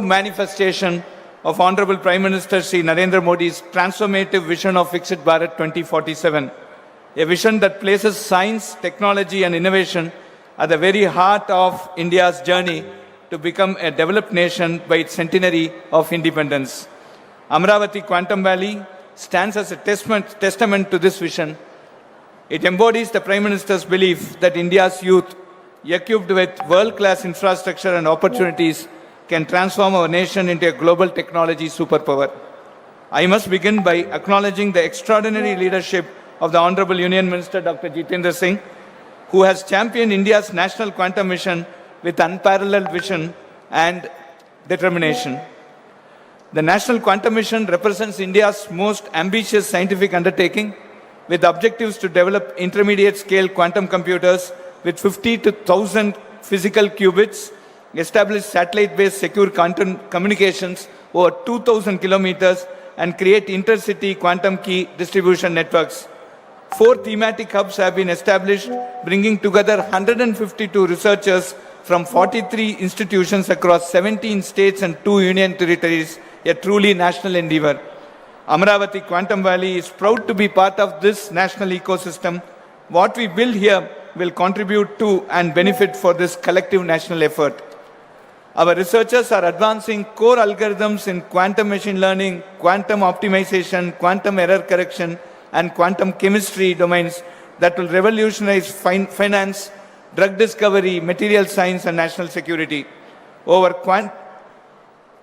manifestation of Honorable Prime Minister Shri Narendra Modi's transformative vision of Viksit Bharat 2047, a vision that places science, technology and innovation at the very heart of India's journey to become a developed nation by its centenary of independence. Amravati Quantum Valley stands as a testament to this vision. It embodies the Prime Minister's belief that India's youth, equipped with world-class infrastructure and opportunities, can transform our nation into a global technology superpower. I must begin by acknowledging the extraordinary leadership of the Honorable Union Minister Dr. Jitendra Singh, who has championed India's national quantum mission with unparalleled vision and determination. The National Quantum Mission represents India's most ambitious scientific undertaking, with objectives to develop intermediate-scale quantum computers with 50 to 1,000 physical qubits, establish satellite-based secure quantum communications over 2,000 kilometers, and create intercity quantum key distribution networks. 4 thematic hubs have been established, bringing together 152 researchers from 43 institutions across 17 states and 2 union territories, a truly national endeavor. Amravati Quantum Valley is proud to be part of this national ecosystem. What we build here will contribute to and benefit for this collective national effort. Our researchers are advancing core algorithms in quantum machine learning, quantum optimization, quantum error correction, and quantum chemistry domains that will revolutionize finance, drug discovery, material science, and national security. Over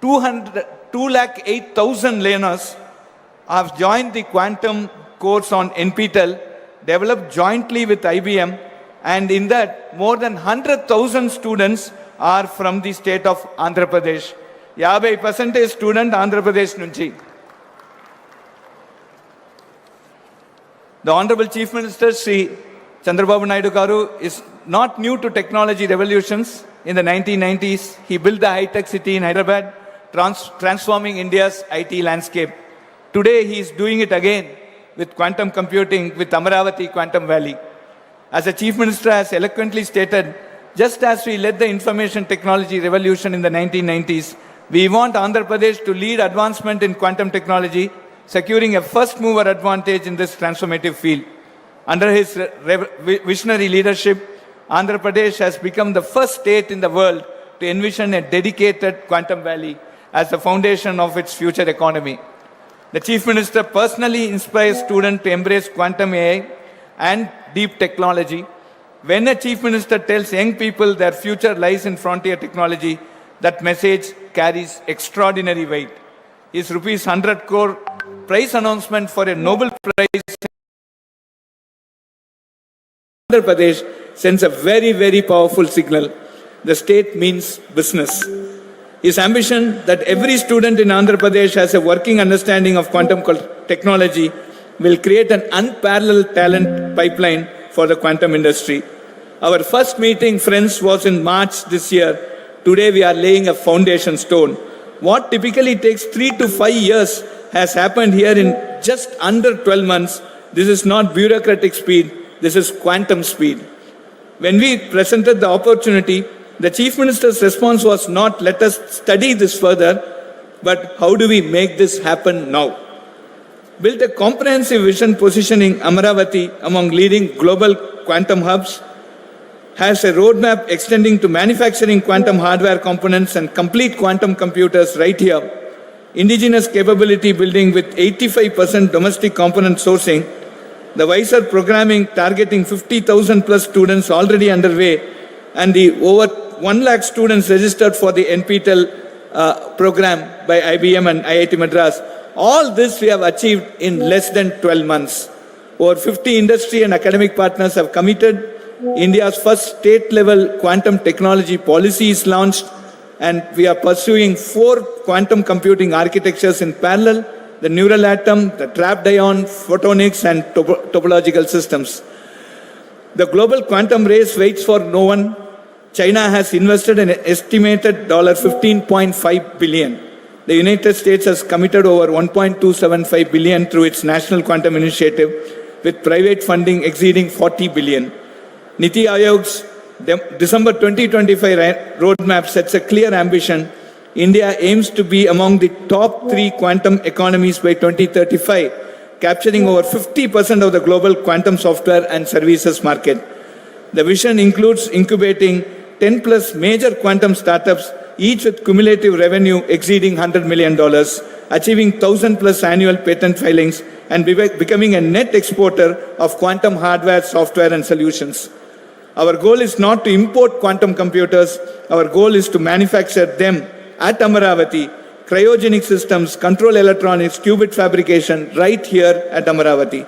208,000 learners have joined the quantum course on NPTEL, developed jointly with IBM, and in that, more than 100,000 students are from the state of Andhra Pradesh. 50% student Andhra Pradesh nunchi. The Honorable Chief Minister Sri Chandrababu Naidu Garu is not new to technology revolutions. In the 1990s, he built the high-tech city in Hyderabad, transforming India's IT landscape. Today, he is doing it again with quantum computing with Amravati Quantum Valley. As the Chief Minister has eloquently stated, just as we led the information technology revolution in the 1990s, we want Andhra Pradesh to lead advancement in quantum technology, securing a first-mover advantage in this transformative field. Under his visionary leadership, Andhra Pradesh has become the first state in the world to envision a dedicated quantum valley as the foundation of its future economy. The Chief Minister personally inspires students to embrace quantum AI and deep technology. When a Chief Minister tells young people their future lies in frontier technology, that message carries extraordinary weight. His rupees 100 crore prize announcement for a Nobel Prize in Andhra Pradesh sends a very, very powerful signal. The state means business. His ambition that every student in Andhra Pradesh has a working understanding of quantum technology will create an unparalleled talent pipeline for the quantum industry. Our first meeting, friends, was in March this year. Today we are laying a foundation stone. What typically takes 3 to 5 years has happened here in just under 12 months. This is not bureaucratic speed, this is quantum speed. When we presented the opportunity, the Chief Minister's response was not, let us study this further, but how do we make this happen now? Built a comprehensive vision positioning Amravati among leading global quantum hubs, has a roadmap extending to manufacturing quantum hardware components and complete quantum computers right here, indigenous capability building with 85% domestic component sourcing, the WISER programming targeting 50,000 plus students already underway, and the over 1 lakh students registered for the NPTEL program by IBM and IIT Madras. All this we have achieved in less than 12 months. Over 50 industry and academic partners have committed. India's first state-level quantum technology policy is launched, and we are pursuing 4 quantum computing architectures in parallel: the neural atom, the trapped ion, photonics, and topological systems. The global quantum race waits for no one. China has invested an estimated $15.5 billion. The United States has committed over $1.275 billion through its National Quantum Initiative, with private funding exceeding $40 billion. Niti Ayog's December 2025 roadmap sets a clear ambition India aims to be among the top 3 quantum economies by 2035, capturing over 50% of the global quantum software and services market. The vision includes incubating 10 plus major quantum startups, each with cumulative revenue exceeding $100 million, achieving 1,000 plus annual patent filings, and becoming a net exporter of quantum hardware, software, and solutions. Our goal is not to import quantum computers. Our goal is to manufacture them at Amaravati, cryogenic systems, control electronics, qubit fabrication, right here at Amaravati.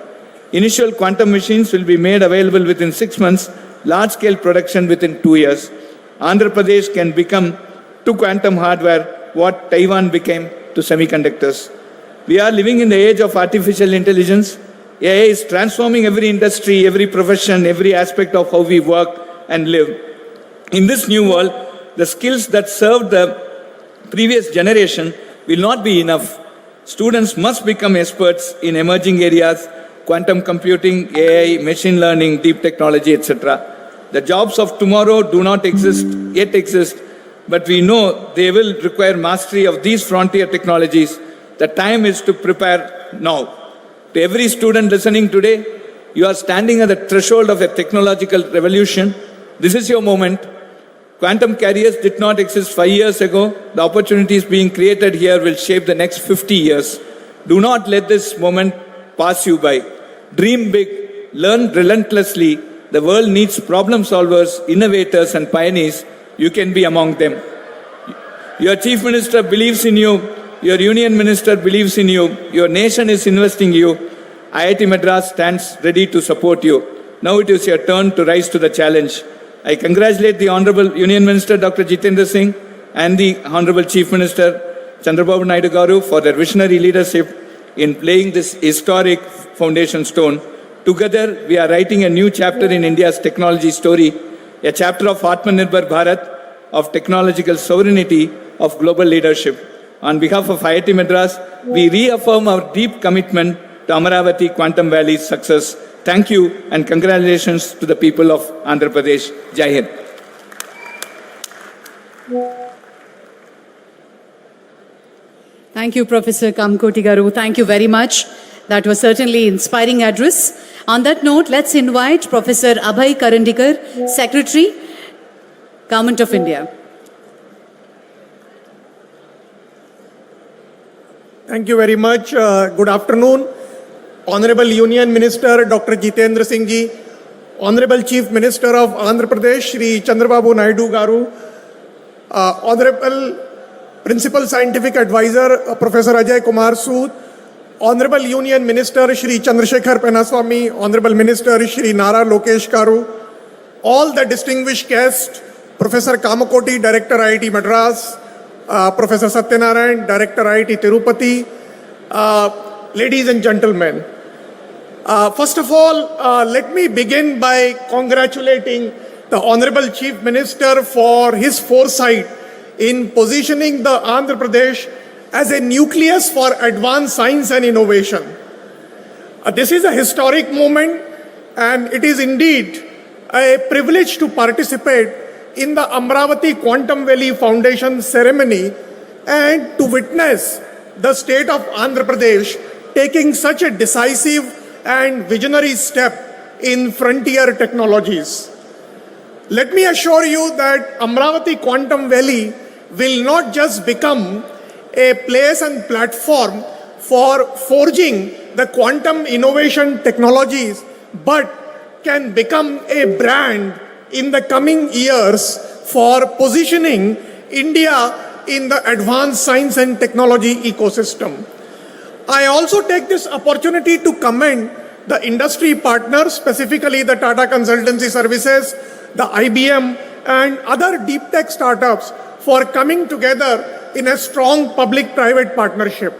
Initial quantum machines will be made available within 6 months, large-scale production within 2 years. Andhra Pradesh can become to quantum hardware what Taiwan became to semiconductors. We are living in the age of artificial intelligence. AI is transforming every industry, every profession, every aspect of how we work and live. In this new world, the skills that served the previous generation will not be enough. Students must become experts in emerging areas, quantum computing, AI, machine learning, deep technology, etc. The jobs of tomorrow do not yet exist, but we know they will require mastery of these frontier technologies. The time is to prepare now. To every student listening today, you are standing at the threshold of a technological revolution. This is your moment. Quantum careers did not exist 5 years ago. The opportunities being created here will shape the next 50 years. Do not let this moment pass you by. Dream big, learn relentlessly. The world needs problem solvers, innovators, and pioneers. You can be among them. Your chief minister believes in you. Your union minister believes in you. Your nation is investing in you. IIT Madras stands ready to support you. Now it is your turn to rise to the challenge. I congratulate the Honorable Union Minister Dr. Jitendra Singh and the Honorable Chief Minister Chandrababu Naidu Garu for their visionary leadership in laying this historic foundation stone. Together, we are writing a new chapter in India's technology story, a chapter of Atmanirbhar Bharat, of technological sovereignty, of global leadership. On behalf of IIT Madras, we reaffirm our deep commitment to Amaravati Quantum Valley's success. Thank you and congratulations to the people of Andhra Pradesh. Jai Hind. Thank you, Professor Kamkoti Garu. Thank you very much. That was certainly inspiring address. On that note, let's invite Professor Abhay Karandikar, Secretary, Government of India. Thank you very much. Good afternoon. Honorable Union Minister Dr. Jitendra Singh ji, Honorable Chief Minister of Andhra Pradesh Shri Chandrababu Naidu Garu, Honorable Principal Scientific Advisor Professor Ajay Kumar Sood, Honorable Union Minister Shri Chandrasekhar Penaswamy, Honorable Minister Shri Nara Lokesh Garu, all the distinguished guests, Professor Kamakoti, Director IIT Madras, Professor Satyanarayan, Director IIT Tirupati, ladies and gentlemen. First of all, let me begin by congratulating the Honorable Chief Minister for his foresight in positioning the Andhra Pradesh as a nucleus for advanced science and innovation. This is a historic moment, and it is indeed a privilege to participate in the Amaravati Quantum Valley Foundation ceremony and to witness the state of Andhra Pradesh taking such a decisive and visionary step in frontier technologies. Let me assure you that Amaravati Quantum Valley will not just become a place and platform for forging the quantum innovation technologies, but can become a brand in the coming years for positioning India in the advanced science and technology ecosystem. I also take this opportunity to commend the industry partners, specifically the Tata Consultancy Services, the IBM, and other deep tech startups for coming together in a strong public-private partnership.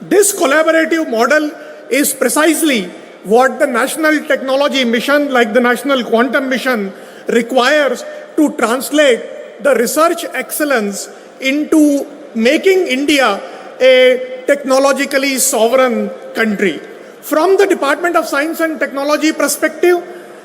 This collaborative model is precisely what the national technology mission, like the National Quantum Mission, requires to translate the research excellence into making India a technologically sovereign country. From the Department of Science and Technology perspective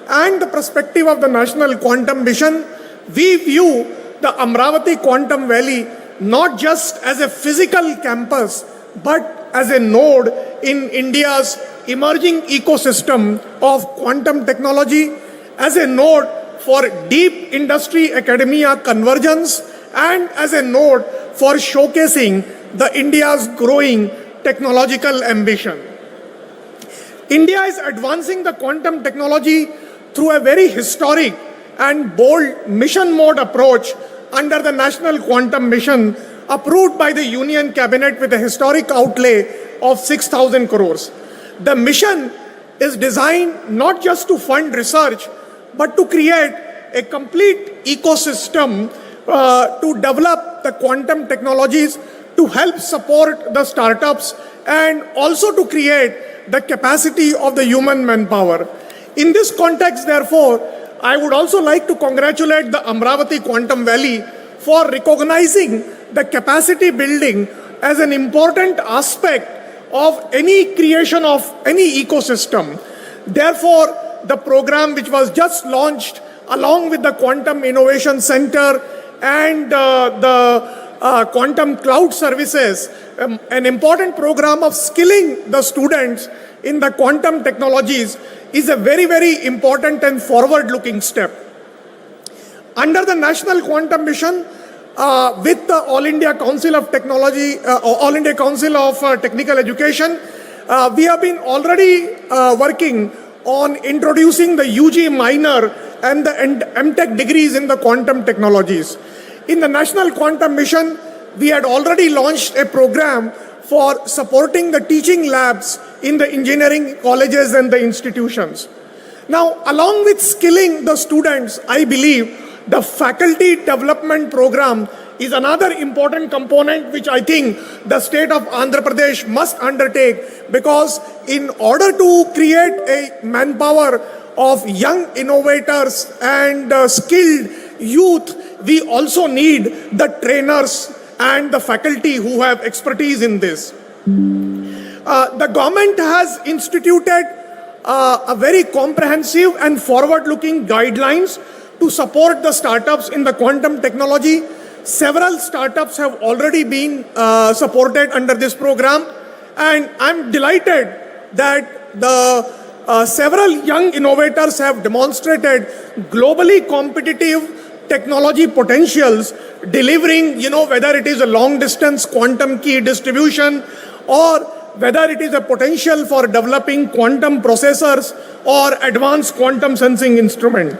and the perspective of the National Quantum Mission, we view the Amaravati Quantum Valley not just as a physical campus, but as a node in India's emerging ecosystem of quantum technology, as a node for deep industry academia convergence, and as a node for showcasing the India's growing technological ambition. India is advancing the quantum technology through a very historic and bold mission mode approach under the National Quantum Mission approved by the Union Cabinet with a historic outlay of 6,000 crores. The mission is designed not just to fund research, but to create a complete ecosystem to develop the quantum technologies, to help support the startups, and also to create the capacity of the human manpower. In this context, therefore, I would also like to congratulate the Amravati Quantum Valley for recognizing the capacity building as an important aspect of any creation of any ecosystem. Therefore, the program which was just launched along with the Quantum Innovation Center and the Quantum Cloud Services, an important program of skilling the students in the quantum technologies, is a very, very important and forward-looking step. Under the National Quantum Mission, with the All India Council of Technology, All India Council of Technical Education, we have been already working on introducing the UG minor and the MTech degrees in the quantum technologies. In the National Quantum Mission, we had already launched a program for supporting the teaching labs in the engineering colleges and the institutions. Now, along with skilling the students, I believe the faculty development program is another important component which I think the state of Andhra Pradesh must undertake, because in order to create a manpower of young innovators and skilled youth, we also need the trainers and the faculty who have expertise in this. The government has instituted a very comprehensive and forward-looking guidelines to support the startups in the quantum technology. Several startups have already been supported under this program, and I'm delighted that the several young innovators have demonstrated globally competitive technology potentials, delivering, whether it is a long-distance quantum key distribution or whether it is a potential for developing quantum processors or advanced quantum sensing instrument.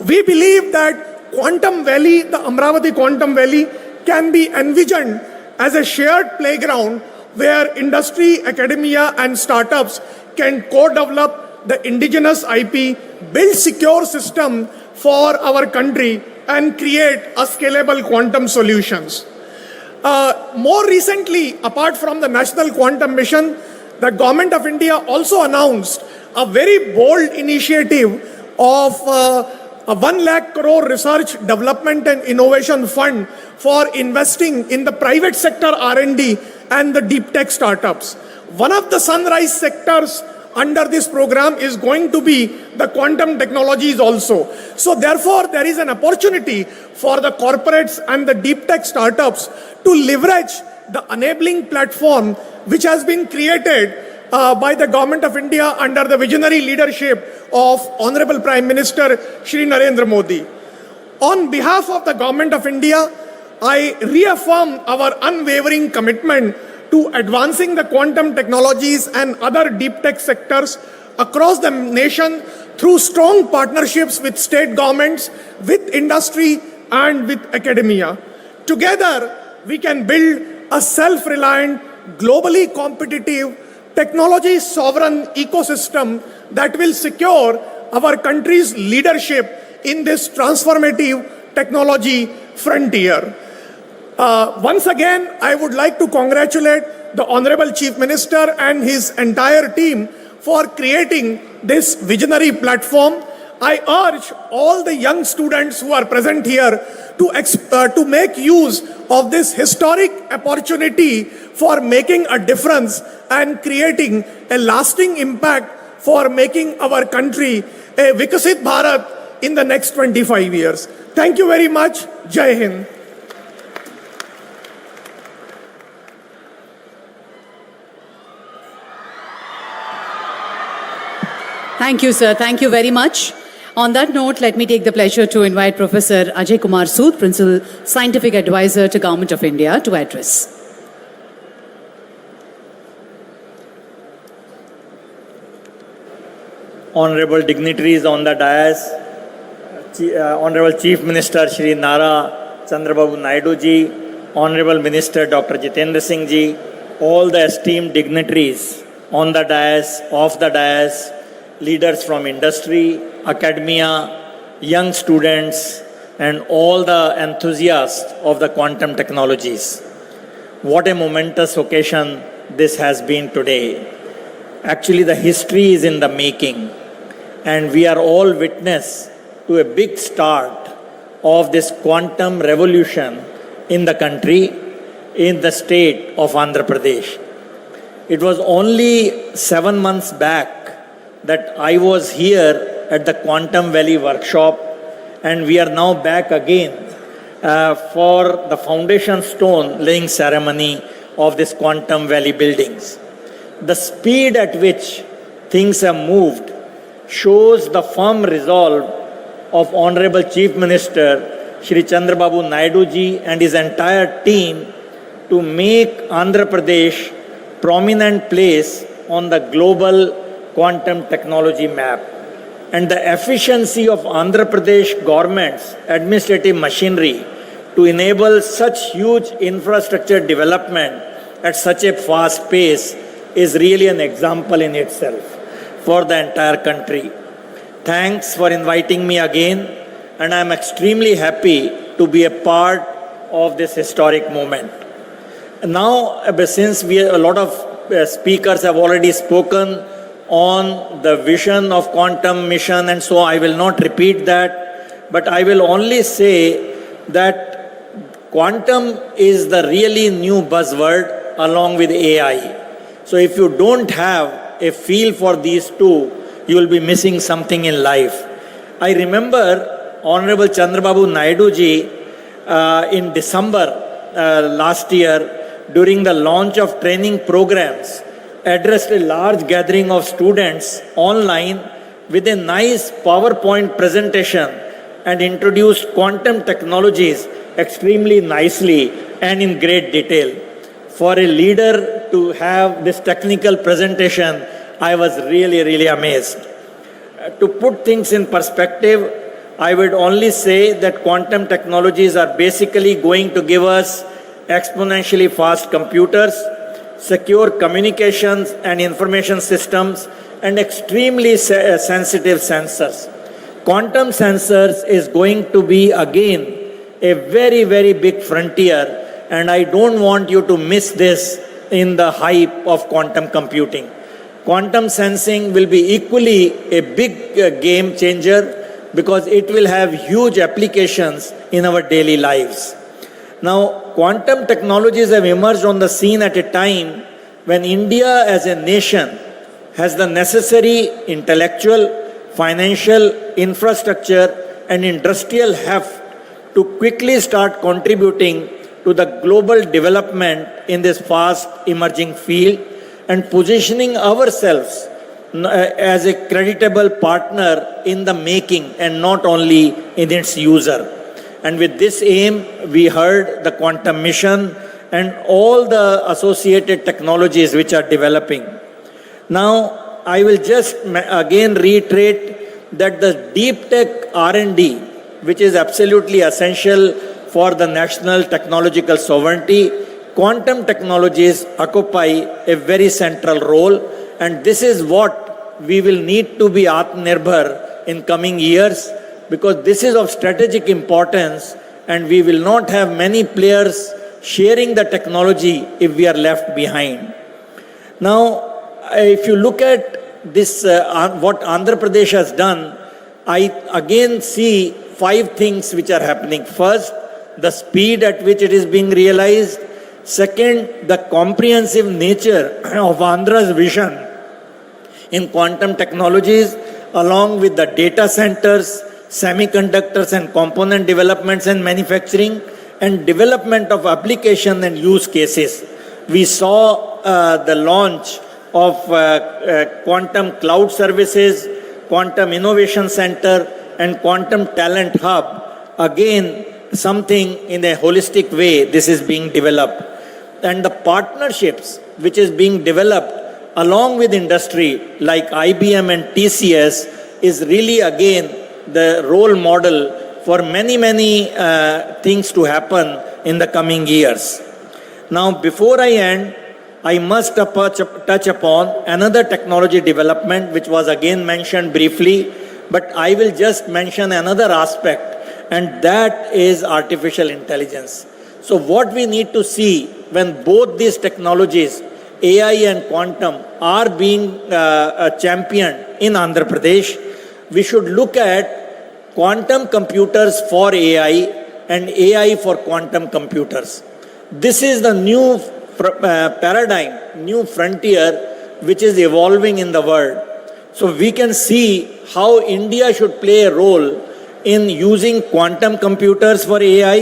We believe that Quantum Valley, the Amravati Quantum Valley, can be envisioned as a shared playground where industry, academia, and startups can co-develop the indigenous IP, build secure system for our country, and create a scalable quantum solutions. More recently, apart from the National Quantum Mission, the Government of India also announced a very bold initiative of a 1 lakh crore research, development and innovation fund for investing in the private sector R&D and the deep tech startups. One of the sunrise sectors under this program is going to be the quantum technologies also. So therefore, there is an opportunity for the corporates and the deep tech startups to leverage the enabling platform which has been created by the Government of India under the visionary leadership of Honorable Prime Minister Shri Narendra Modi. On behalf of the Government of India, I reaffirm our unwavering commitment to advancing the quantum technologies and other deep tech sectors across the nation through strong partnerships with state governments, with industry, and with academia. Together, we can build a self-reliant, globally competitive, technology-sovereign ecosystem that will secure our country's leadership in this transformative technology frontier. Once again, I would like to congratulate the Honorable Chief Minister and his entire team for creating this visionary platform. I urge all the young students who are present here to make use of this historic opportunity for making a difference and creating a lasting impact for making our country a Vikasit Bharat in the next 25 years. Thank you very much. Jai Hind. Thank you, sir. Thank you very much. On that note, let me take the pleasure to invite Professor Ajay Kumar Sood, Principal Scientific Advisor to Government of India, to address. Honorable dignitaries on the dais, Honorable Chief Minister Shri Nara Chandrababu Naidu ji, Honorable Minister Dr. Jitendra Singh ji, all the esteemed dignitaries on the dais, off the dais, leaders from industry, academia, young students, and all the enthusiasts of the quantum technologies. What a momentous occasion this has been today. Actually, the history is in the making, and we are all witness to a big start of this quantum revolution in the country, in the state of Andhra Pradesh. It was only 7 months back that I was here at the Quantum Valley workshop, and we are now back again for the foundation stone laying ceremony of this Quantum Valley buildings. The speed at which things have moved shows the firm resolve of Honorable Chief Minister Shri Chandrababu Naidu ji and his entire team to make Andhra Pradesh prominent place on the global quantum technology map. And the efficiency of Andhra Pradesh government's administrative machinery to enable such huge infrastructure development at such a fast pace is really an example in itself for the entire country. Thanks for inviting me again, and I am extremely happy to be a part of this historic moment. Now, since a lot of speakers have already spoken on the vision of quantum mission, and so I will not repeat that, but I will only say that quantum is the really new buzzword along with AI. So if you don't have a feel for these two, you will be missing something in life. I remember Honorable Chandrababu Naidu ji in December last year, during the launch of training programs, addressed a large gathering of students online with a nice PowerPoint presentation and introduced quantum technologies extremely nicely and in great detail. For a leader to have this technical presentation, I was really amazed. To put things in perspective, I would only say that quantum technologies are basically going to give us exponentially fast computers, secure communications and information systems, and extremely sensitive sensors. Quantum sensors is going to be again a very big frontier, and I don't want you to miss this in the hype of quantum computing. Quantum sensing will be equally a big game changer because it will have huge applications in our daily lives. Now, quantum technologies have emerged on the scene at a time when India as a nation has the necessary intellectual, financial, infrastructure, and industrial heft to quickly start contributing to the global development in this fast emerging field and positioning ourselves as a creditable partner in the making and not only in its user. And with this aim, we heard the quantum mission and all the associated technologies which are developing. Now, I will just again reiterate that the deep tech R&D, which is absolutely essential for the national technological sovereignty, quantum technologies occupy a very central role, and this is what we will need to be Atmanirbhar in coming years, because this is of strategic importance and we will not have many players sharing the technology if we are left behind. Now, if you look at this, what Andhra Pradesh has done, I again see 5 things which are happening. First, the speed at which it is being realized. Second, the comprehensive nature of Andhra's vision in quantum technologies, along with the data centers, semiconductors and component developments and manufacturing, and development of application and use cases. We saw the launch of quantum cloud services, Quantum Innovation Center, and Quantum Talent Hub. Again, something in a holistic way, this is being developed. And the partnerships which is being developed along with industry like IBM and TCS is really again the role model for many things to happen in the coming years. Now, before I end, I must touch upon another technology development which was again mentioned briefly, but I will just mention another aspect, and that is artificial intelligence. So what we need to see when both these technologies, AI and quantum, are being championed in Andhra Pradesh, we should look at quantum computers for AI and AI for quantum computers. This is the new paradigm, new frontier which is evolving in the world. So we can see how India should play a role in using quantum computers for AI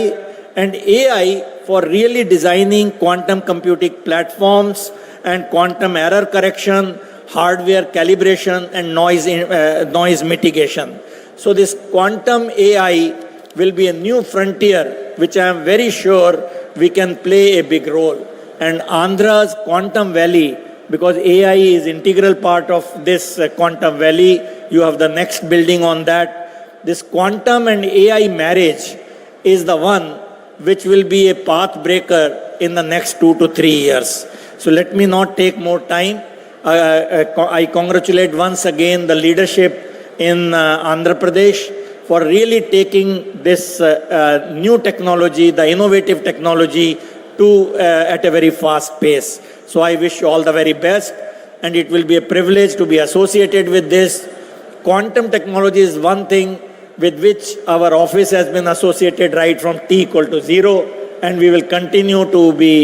and AI for really designing quantum computing platforms and quantum error correction, hardware calibration, and noise mitigation. So this quantum AI will be a new frontier which I am very sure we can play a big role. And Andhra's Quantum Valley, because AI is integral part of this Quantum Valley, you have the next building on that. This quantum and AI marriage is the one which will be a path breaker in the next 2 to 3 years. So let me not take more time. I congratulate once again the leadership in Andhra Pradesh for really taking this new technology, the innovative technology, to at a very fast pace. So I wish you all the very best, and it will be a privilege to be associated with this. Quantum technology is one thing with which our office has been associated right from T=0, and we will continue to be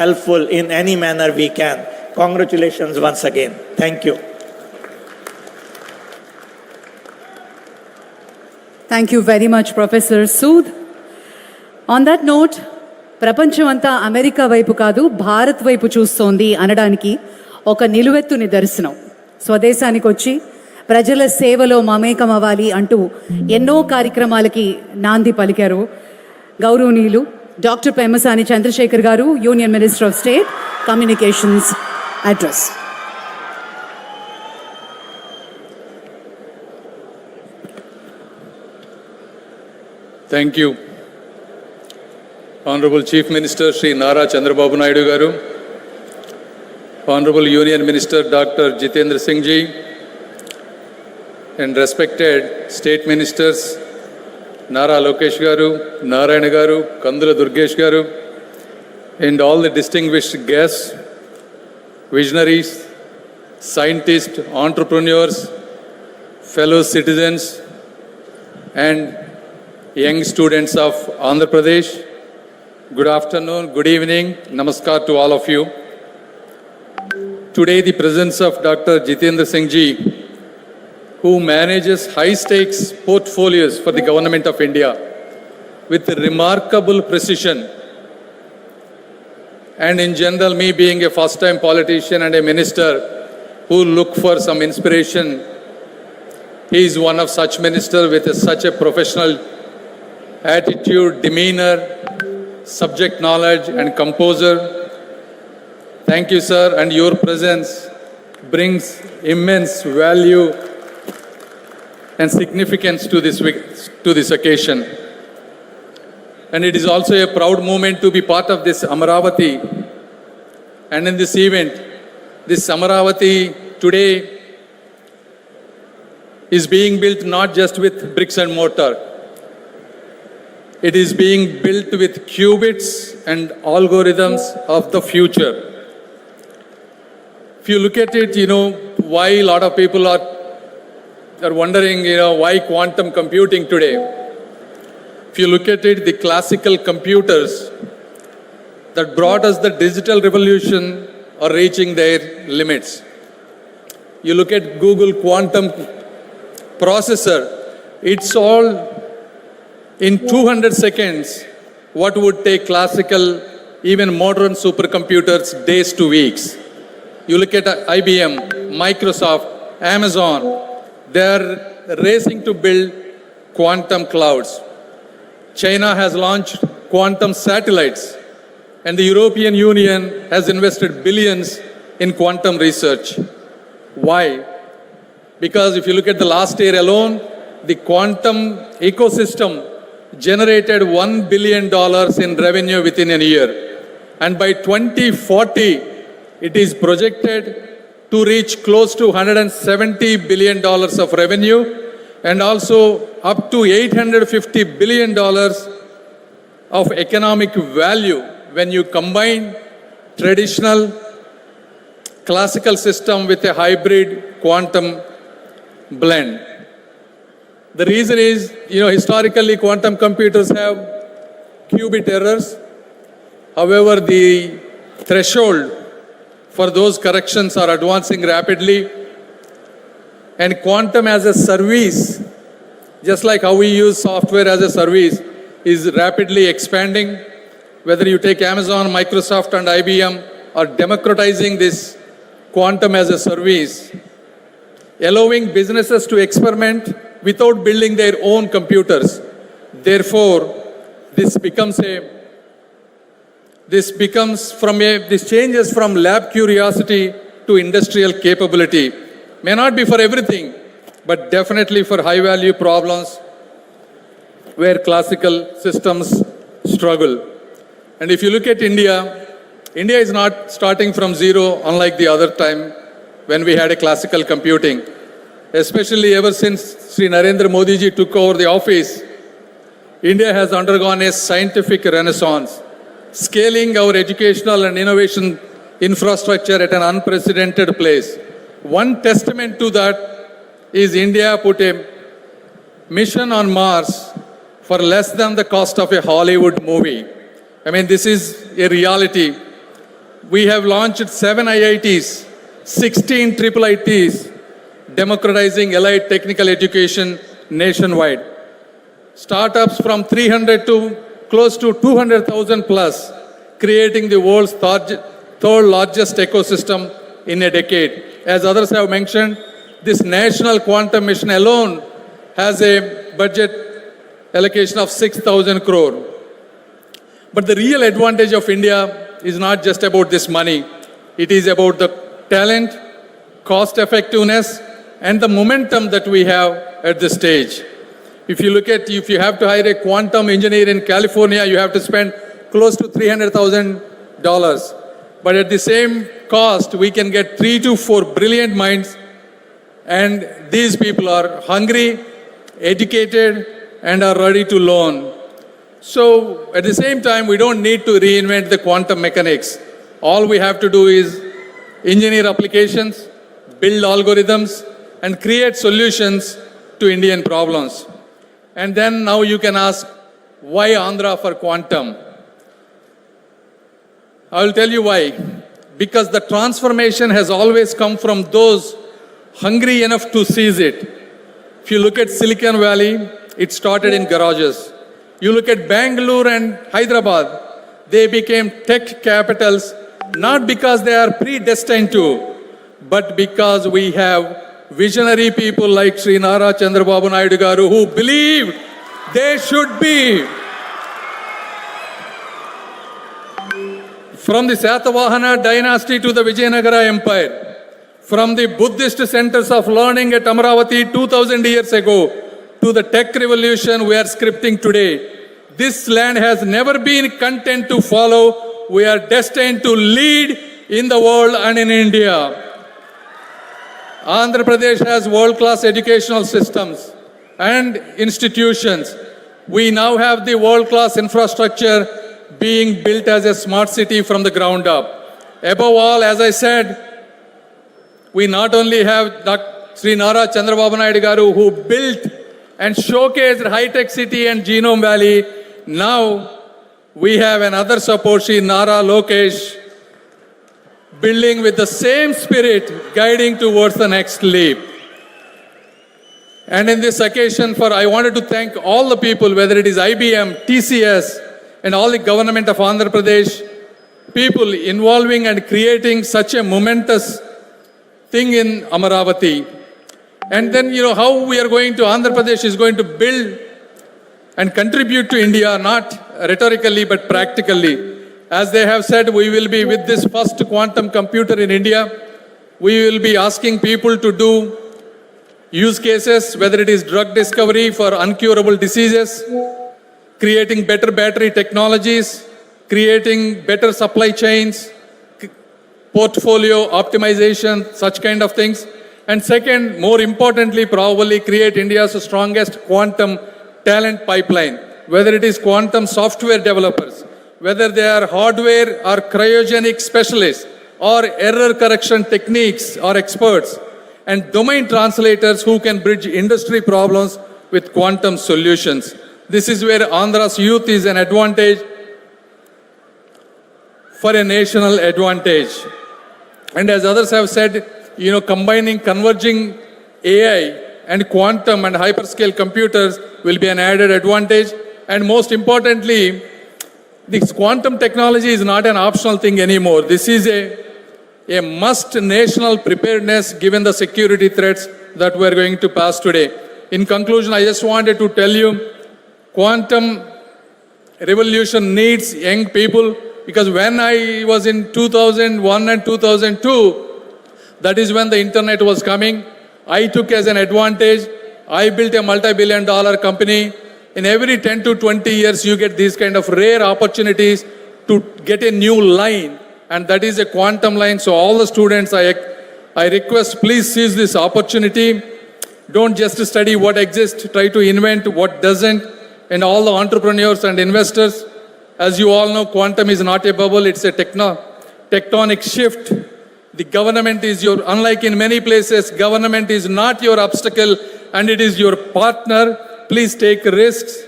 helpful in any manner we can. Congratulations once again. Thank you. Thank you very much, Professor Sood. On that note, ప్రపంచమంతా America వైపు కాదు భారత్ వైపు చూస్తోంది అనడానికి ఒక నిలువెత్తు నిదర్శనం. స్వదేశానికి వచ్చి ప్రజల సేవలో మమేకం అవ్వాలి అంటూ ఎన్నో కార్యక్రమాలకి నాంది పలికారు గౌరవనీయులు డాక్టర్ పెమ్మసాని చంద్రశేఖర్ గారు, union minister of state communications address. Thank you. Honorable Chief Minister Sri Nara Chandrababu Naidu Garu, Honorable Union Minister Dr. Jitendra Singh Ji, and respected State Ministers Nara Lokesh Garu, Narayana Garu, Kandula Durgesh Garu, and all the distinguished guests, visionaries, scientists, entrepreneurs, fellow citizens, and young students of Andhra Pradesh. Good afternoon, good evening, namaskar to all of you. Today the presence of Dr. Jitendra Singh Ji, who manages high-stakes portfolios for the Government of India with remarkable precision, and in general, me being a first-time politician and a minister who look for some inspiration, he is one of such ministers with such a professional attitude, demeanor, subject knowledge, and composer. Thank you, sir, and your presence brings immense value and significance to this occasion. And it is also a proud moment to be part of this Amaravati. And in this event, this Amaravati today is being built not just with bricks and mortar. It is being built with qubits and algorithms of the future. If you look at it, why a lot of people are wondering, why quantum computing today. If you look at it, the classical computers that brought us the digital revolution are reaching their limits. You look at Google quantum processor, it's all in 200 seconds what would take classical, even modern supercomputers days to weeks. You look at IBM, Microsoft, Amazon, They are racing to build quantum clouds. China has launched quantum satellites, and the European Union has invested billions in quantum research. Why? Because if you look at the last year alone, the quantum ecosystem generated $1 billion in revenue within a year. And by 2040, it is projected to reach close to $170 billion of revenue and also up to $850 billion of economic value when you combine traditional classical system with a hybrid quantum blend. The reason is, historically quantum computers have qubit errors. However, the threshold for those corrections are advancing rapidly. And quantum as a service, just like how we use software as a service, is rapidly expanding. Whether you take Amazon, Microsoft, and IBM are democratizing this quantum as a service, allowing businesses to experiment without building their own computers. Therefore, this changes from lab curiosity to industrial capability. May not be for everything, but definitely for high-value problems where classical systems struggle. And if you look at India, India is not starting from zero, unlike the other time when we had a classical computing. Especially ever since Sri Narendra Modi ji took over the office, India has undergone a scientific renaissance, scaling our educational and innovation infrastructure at an unprecedented place. One testament to that is India put a mission on Mars for less than the cost of a Hollywood movie. I mean, this is a reality. We have launched 7 IITs, 16 triple ITs, democratizing allied technical education nationwide. Startups from 300 to close to 200,000 plus, creating the world's third largest ecosystem in a decade. As others have mentioned, this national quantum mission alone has a budget allocation of 6,000 crore. But the real advantage of India is not just about this money. It is about the talent, cost effectiveness, and the momentum that we have at this stage. If you have to hire a quantum engineer in California, you have to spend close to $300,000. But at the same cost, we can get 3 to 4 brilliant minds, and these people are hungry, educated, and are ready to learn. So at the same time, we don't need to reinvent the quantum mechanics. All we have to do is engineer applications, build algorithms, and create solutions to Indian problems. And then now you can ask, why Andhra for quantum? I will tell you why. Because the transformation has always come from those hungry enough to seize it. If you look at Silicon Valley, it started in garages. You look at Bangalore and Hyderabad, they became tech capitals, not because they are predestined to, but because we have visionary people like Sri Nara Chandrababu Naidu Garu who believed they should be. From the Satavahana dynasty to the Vijayanagara Empire, from the Buddhist centers of learning at Amaravati 2000 years ago to the tech revolution we are scripting today, this land has never been content to follow. We are destined to lead in the world and in India. Andhra Pradesh has world-class educational systems and institutions. We now have the world-class infrastructure being built as a smart city from the ground up. Above all, as I said, we not only have Sri Nara Chandrababu Naidu Garu who built and showcased high-tech city and Genome Valley. Now we have another support, Sri Nara Lokesh, building with the same spirit, guiding towards the next leap. And in this occasion, I wanted to thank all the people, whether it is IBM, TCS, and all the government of Andhra Pradesh, people involving and creating such a momentous thing in Amaravati. And then, how we are going to, Andhra Pradesh is going to build and contribute to India, not rhetorically, but practically. As they have said, we will be with this first quantum computer in India. We will be asking people to do use cases, whether it is drug discovery for uncurable diseases, creating better battery technologies, creating better supply chains, portfolio optimization, such kind of things. And second, more importantly, probably create India's strongest quantum talent pipeline, whether it is quantum software developers, whether they are hardware or cryogenic specialists, or error correction techniques or experts, and domain translators who can bridge industry problems with quantum solutions. This is where Andhra's youth is an advantage for a national advantage. And as others have said, combining, converging AI and quantum and hyperscale computers will be an added advantage. And most importantly, this quantum technology is not an optional thing anymore. This is a must national preparedness given the security threats that we are going to pass today. In conclusion, I just wanted to tell you, quantum revolution needs young people, because when I was in 2001 and 2002, that is when the internet was coming. I took as an advantage. I built a multi-billion-dollar company. In every 10 to 20 years, you get these kind of rare opportunities to get a new line, and that is a quantum line. So all the students, I request, please seize this opportunity. Don't just study what exists, try to invent what doesn't. And all the entrepreneurs and investors, as you all know, quantum is not a bubble, it's a tectonic shift. The government is unlike in many places, government is not your obstacle and it is your partner. Please take risks.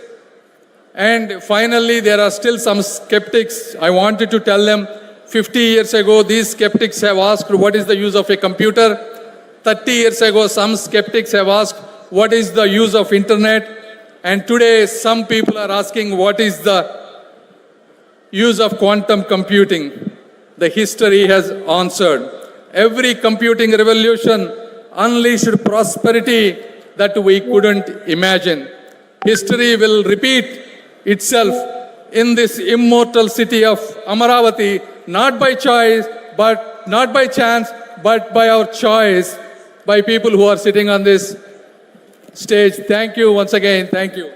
And finally, there are still some skeptics. I wanted to tell them, 50 years ago, these skeptics have asked, what is the use of a computer? 30 years ago, some skeptics have asked, what is the use of internet? And today, some people are asking, what is the use of quantum computing? The history has answered. Every computing revolution unleashed prosperity that we couldn't imagine. History will repeat itself in this immortal city of Amaravati, not by choice, but not by chance, but by our choice, by people who are sitting on this stage. Thank you once again. Thank you.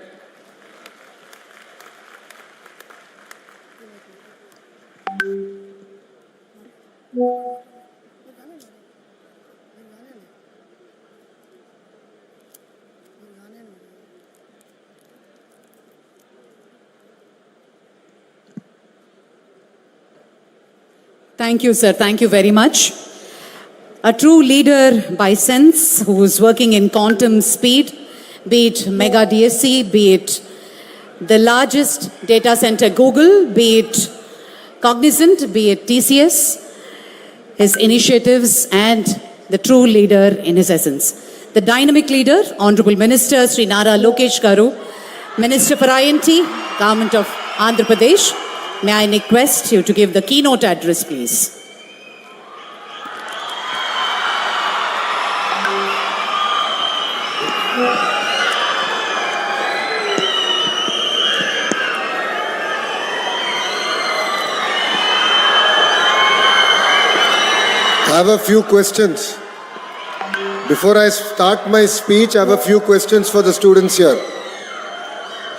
Thank you, sir. Thank you very much. A true leader by sense who is working in quantum speed, be it Mega DSC, be it the largest data center Google, be it Cognizant, be it TCS, his initiatives, and the true leader in his essence. The dynamic leader, Honorable Minister Sri Nara Lokesh Garu, Minister for INT, Government of Andhra Pradesh. May I request you to give the keynote address, please. I have a few questions. Before I start my speech, I have a few questions for the students here.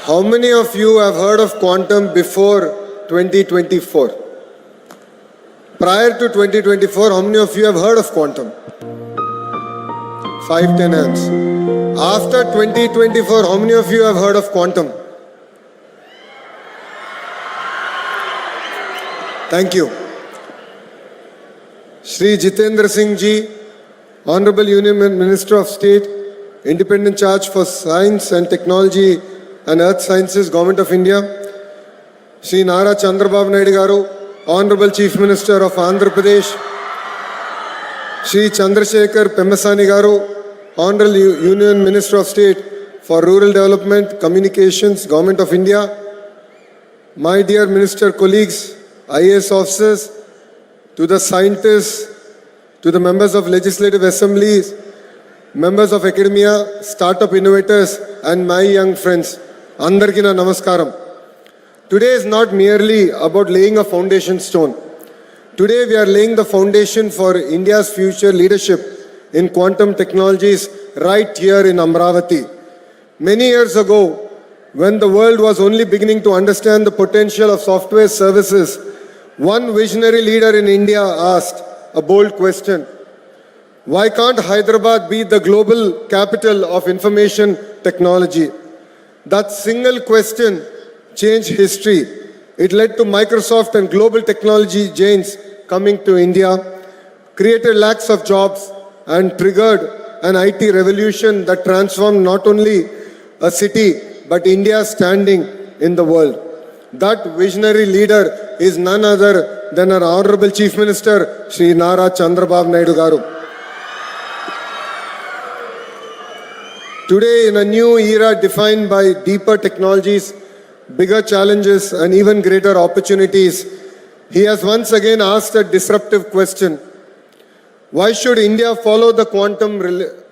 How many of you have heard of quantum before 2024? Prior to 2024, how many of you have heard of quantum? 5, 10 hands. After 2024, how many of you have heard of quantum? Thank you. Shri Jitendra Singh Ji, Honorable Union Minister of State, Independent Charge for Science and Technology and Earth Sciences, Government of India. Shri Nara Chandrababu Naidu Garu, Honorable Chief Minister of Andhra Pradesh. Shri Chandrasekhar Pemmasani Garu, Honorable Union Minister of State for Rural Development, Communications, Government of India. My dear Minister colleagues, IAS officers, to the scientists, to the members of legislative assemblies, members of academia, startup innovators, and my young friends. Andarki na namaskaram. Today is not merely about laying a foundation stone. Today we are laying the foundation for India's future leadership in quantum technologies right here in Amravati. Many years ago, when the world was only beginning to understand the potential of software services, one visionary leader in India asked a bold question. Why can't Hyderabad be the global capital of information technology? That single question changed history. It led to Microsoft and global technology giants coming to India, created lakhs of jobs, and triggered an IT revolution that transformed not only a city but India's standing in the world. That visionary leader is none other than our Honorable Chief Minister, Shri Nara Chandrababu Naidu Garu. Today, in a new era defined by deeper technologies, bigger challenges, and even greater opportunities, he has once again asked a disruptive question. Why should India follow the quantum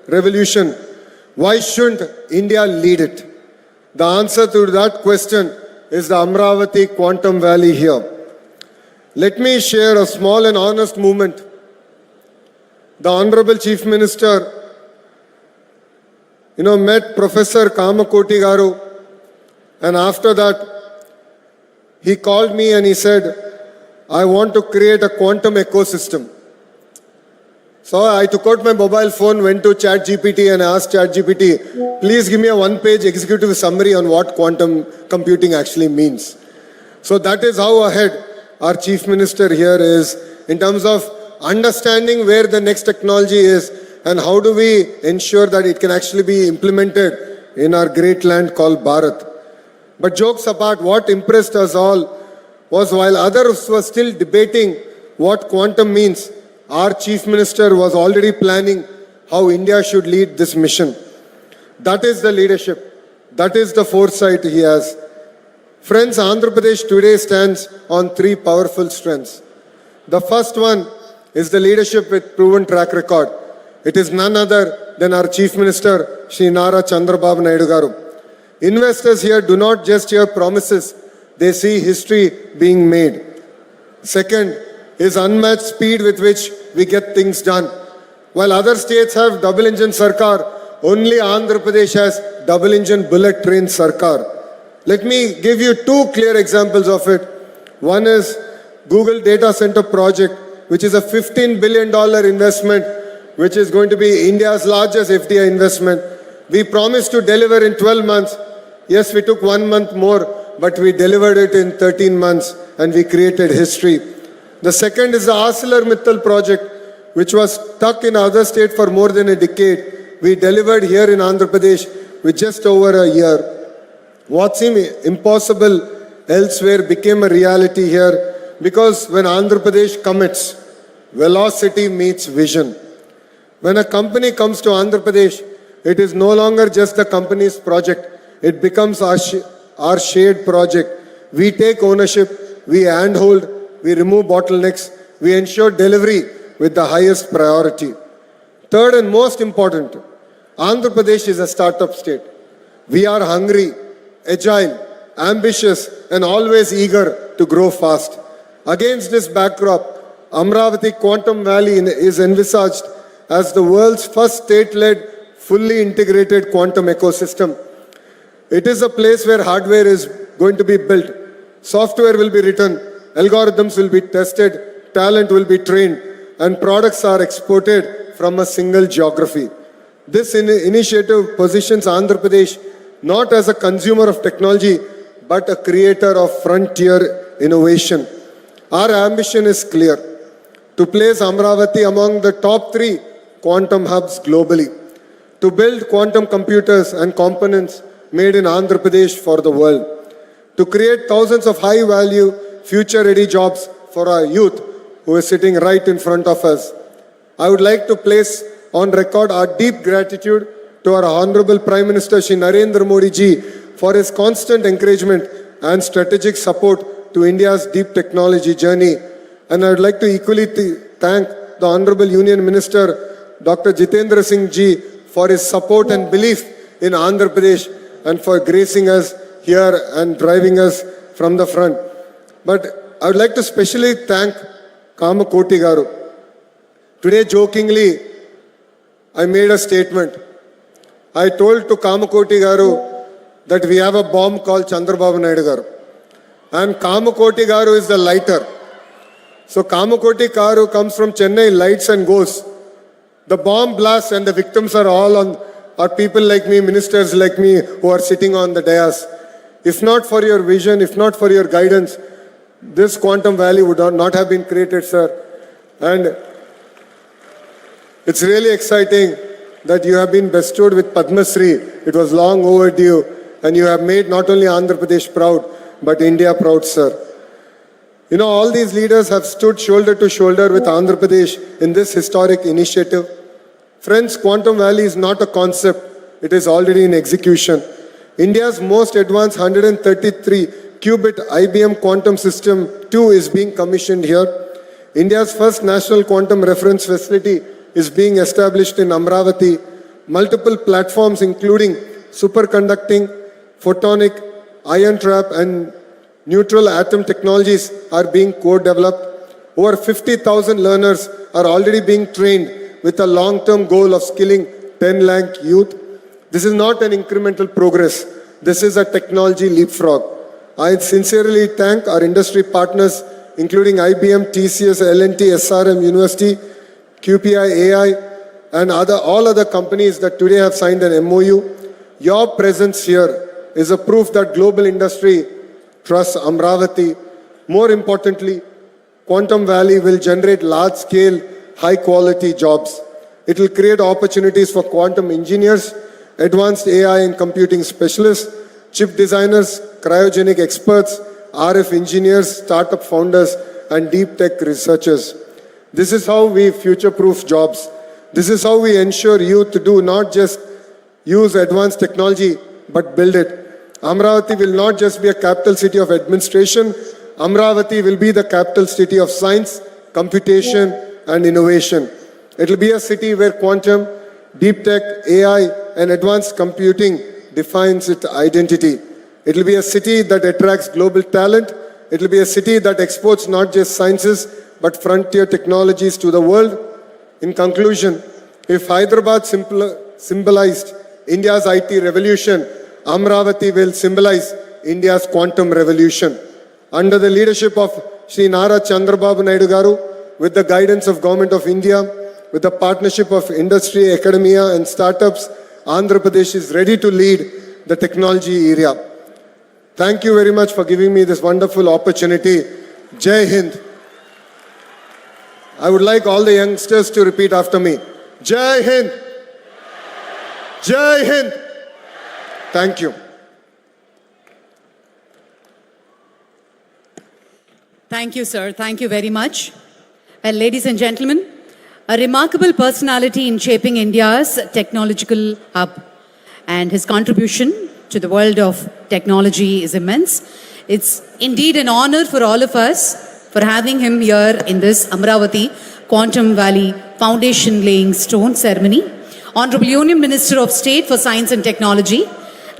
revolution? Why shouldn't India lead it? The answer to that question is the Amravati Quantum Valley here. Let me share a small and honest moment. The Honorable Chief Minister, met Professor Kamakoti Garu, and after that, he called me and he said, I want to create a quantum ecosystem. So I took out my mobile phone, went to ChatGPT and asked ChatGPT, please give me a one-page executive summary on what quantum computing actually means. So that is how ahead our Chief Minister here is in terms of understanding where the next technology is and how do we ensure that it can actually be implemented in our great land called Bharat. But jokes apart, what impressed us all was while others were still debating what quantum means, our Chief Minister was already planning how India should lead this mission. That is the leadership. That is the foresight he has. Friends, Andhra Pradesh today stands on three powerful strengths. The first one is the leadership with proven track record. It is none other than our Chief Minister, Shri Nara Chandrababu Naidu Garu. Investors here do not just hear promises, they see history being made. Second is unmatched speed with which we get things done. While other states have double-engine Sarkar, only Andhra Pradesh has double-engine bullet train Sarkar. Let me give you two clear examples of it. One is Google Data Center project, which is a $15 billion investment, which is going to be India's largest FDI investment. We promised to deliver in 12 months. Yes, we took 1 month more, but we delivered it in 13 months and we created history. The second is the ArcelorMittal project, which was stuck in other state for more than a decade. We delivered here in Andhra Pradesh with just over a year. What seemed impossible elsewhere became a reality here because when Andhra Pradesh commits, velocity meets vision. When a company comes to Andhra Pradesh, it is no longer just the company's project. It becomes our shared project. We take ownership, we handhold, we remove bottlenecks, we ensure delivery with the highest priority. Third and most important, Andhra Pradesh is a startup state. We are hungry, agile, ambitious, and always eager to grow fast. Against this backdrop, Amravati Quantum Valley is envisaged as the world's first state-led, fully integrated quantum ecosystem. It is a place where hardware is going to be built, software will be written, algorithms will be tested, talent will be trained, and products are exported from a single geography. This initiative positions Andhra Pradesh not as a consumer of technology, but a creator of frontier innovation. Our ambition is clear: to place Amravati among the top 3 quantum hubs globally, to build quantum computers and components made in Andhra Pradesh for the world, to create thousands of high-value, future-ready jobs for our youth who is sitting right in front of us. I would like to place on record our deep gratitude to our Honorable Prime Minister Shri Narendra Modi ji for his constant encouragement and strategic support to India's deep technology journey. And I would like to equally thank the Honorable Union Minister Dr. Jitendra Singh ji for his support and belief in Andhra Pradesh and for gracing us here and driving us from the front. But I would like to specially thank Kamakoti Garu. Today, jokingly, I made a statement. I told to Kamakoti Garu that we have a bomb called Chandrababu Naidu Garu. And Kamakoti Garu is the lighter. So Kamakoti Garu comes from Chennai, lights and goes. The bomb blasts and the victims are all are people like me, ministers like me who are sitting on the dais. If not for your vision, if not for your guidance, this quantum valley would not have been created, sir. And it's really exciting that you have been bestowed with Padma Shri. It was long overdue, and you have made not only Andhra Pradesh proud, but India proud, sir. You know, all these leaders have stood shoulder to shoulder with Andhra Pradesh in this historic initiative. Friends, Quantum Valley is not a concept, it is already in execution. India's most advanced 133 qubit IBM quantum system 2 is being commissioned here. India's first national quantum reference facility is being established in Amravati. Multiple platforms including superconducting, photonic, ion trap and neutral atom technologies are being co-developed. Over 50,000 learners are already being trained with a long-term goal of skilling 10 lakh youth. This is not an incremental progress. This is a technology leapfrog. I sincerely thank our industry partners, including IBM, TCS, L&T, SRM University, QPI, AI, and all other companies that today have signed an MOU. Your presence here is a proof that global industry trusts Amravati. More importantly, Quantum Valley will generate large-scale, high-quality jobs. It will create opportunities for quantum engineers, advanced AI and computing specialists, chip designers, cryogenic experts, RF engineers, startup founders, and deep tech researchers. This is how we future-proof jobs. This is how we ensure youth to do not just use advanced technology, but build it. Amravati will not just be a capital city of administration. Amravati will be the capital city of science, computation, and innovation. It will be a city where quantum, deep tech, AI, and advanced computing defines its identity. It will be a city that attracts global talent. It will be a city that exports not just sciences, but frontier technologies to the world. In conclusion, if Hyderabad symbolized India's IT revolution, Amravati will symbolize India's quantum revolution. Under the leadership of Shri Nara Chandrababu Naidu Garu, with the guidance of Government of India, with the partnership of industry, academia and startups, Andhra Pradesh is ready to lead the technology area. Thank you very much for giving me this wonderful opportunity. Jai Hind. I would like all the youngsters to repeat after me. Jai Hind. Jai Hind. Thank you. Thank you, sir. Thank you very much. Well, ladies and gentlemen, a remarkable personality in shaping India's technological hub, and his contribution to the world of technology is immense. It's indeed an honor for all of us for having him here in this Amravati Quantum Valley Foundation laying stone ceremony. Honorable Union Minister of State for Science and Technology,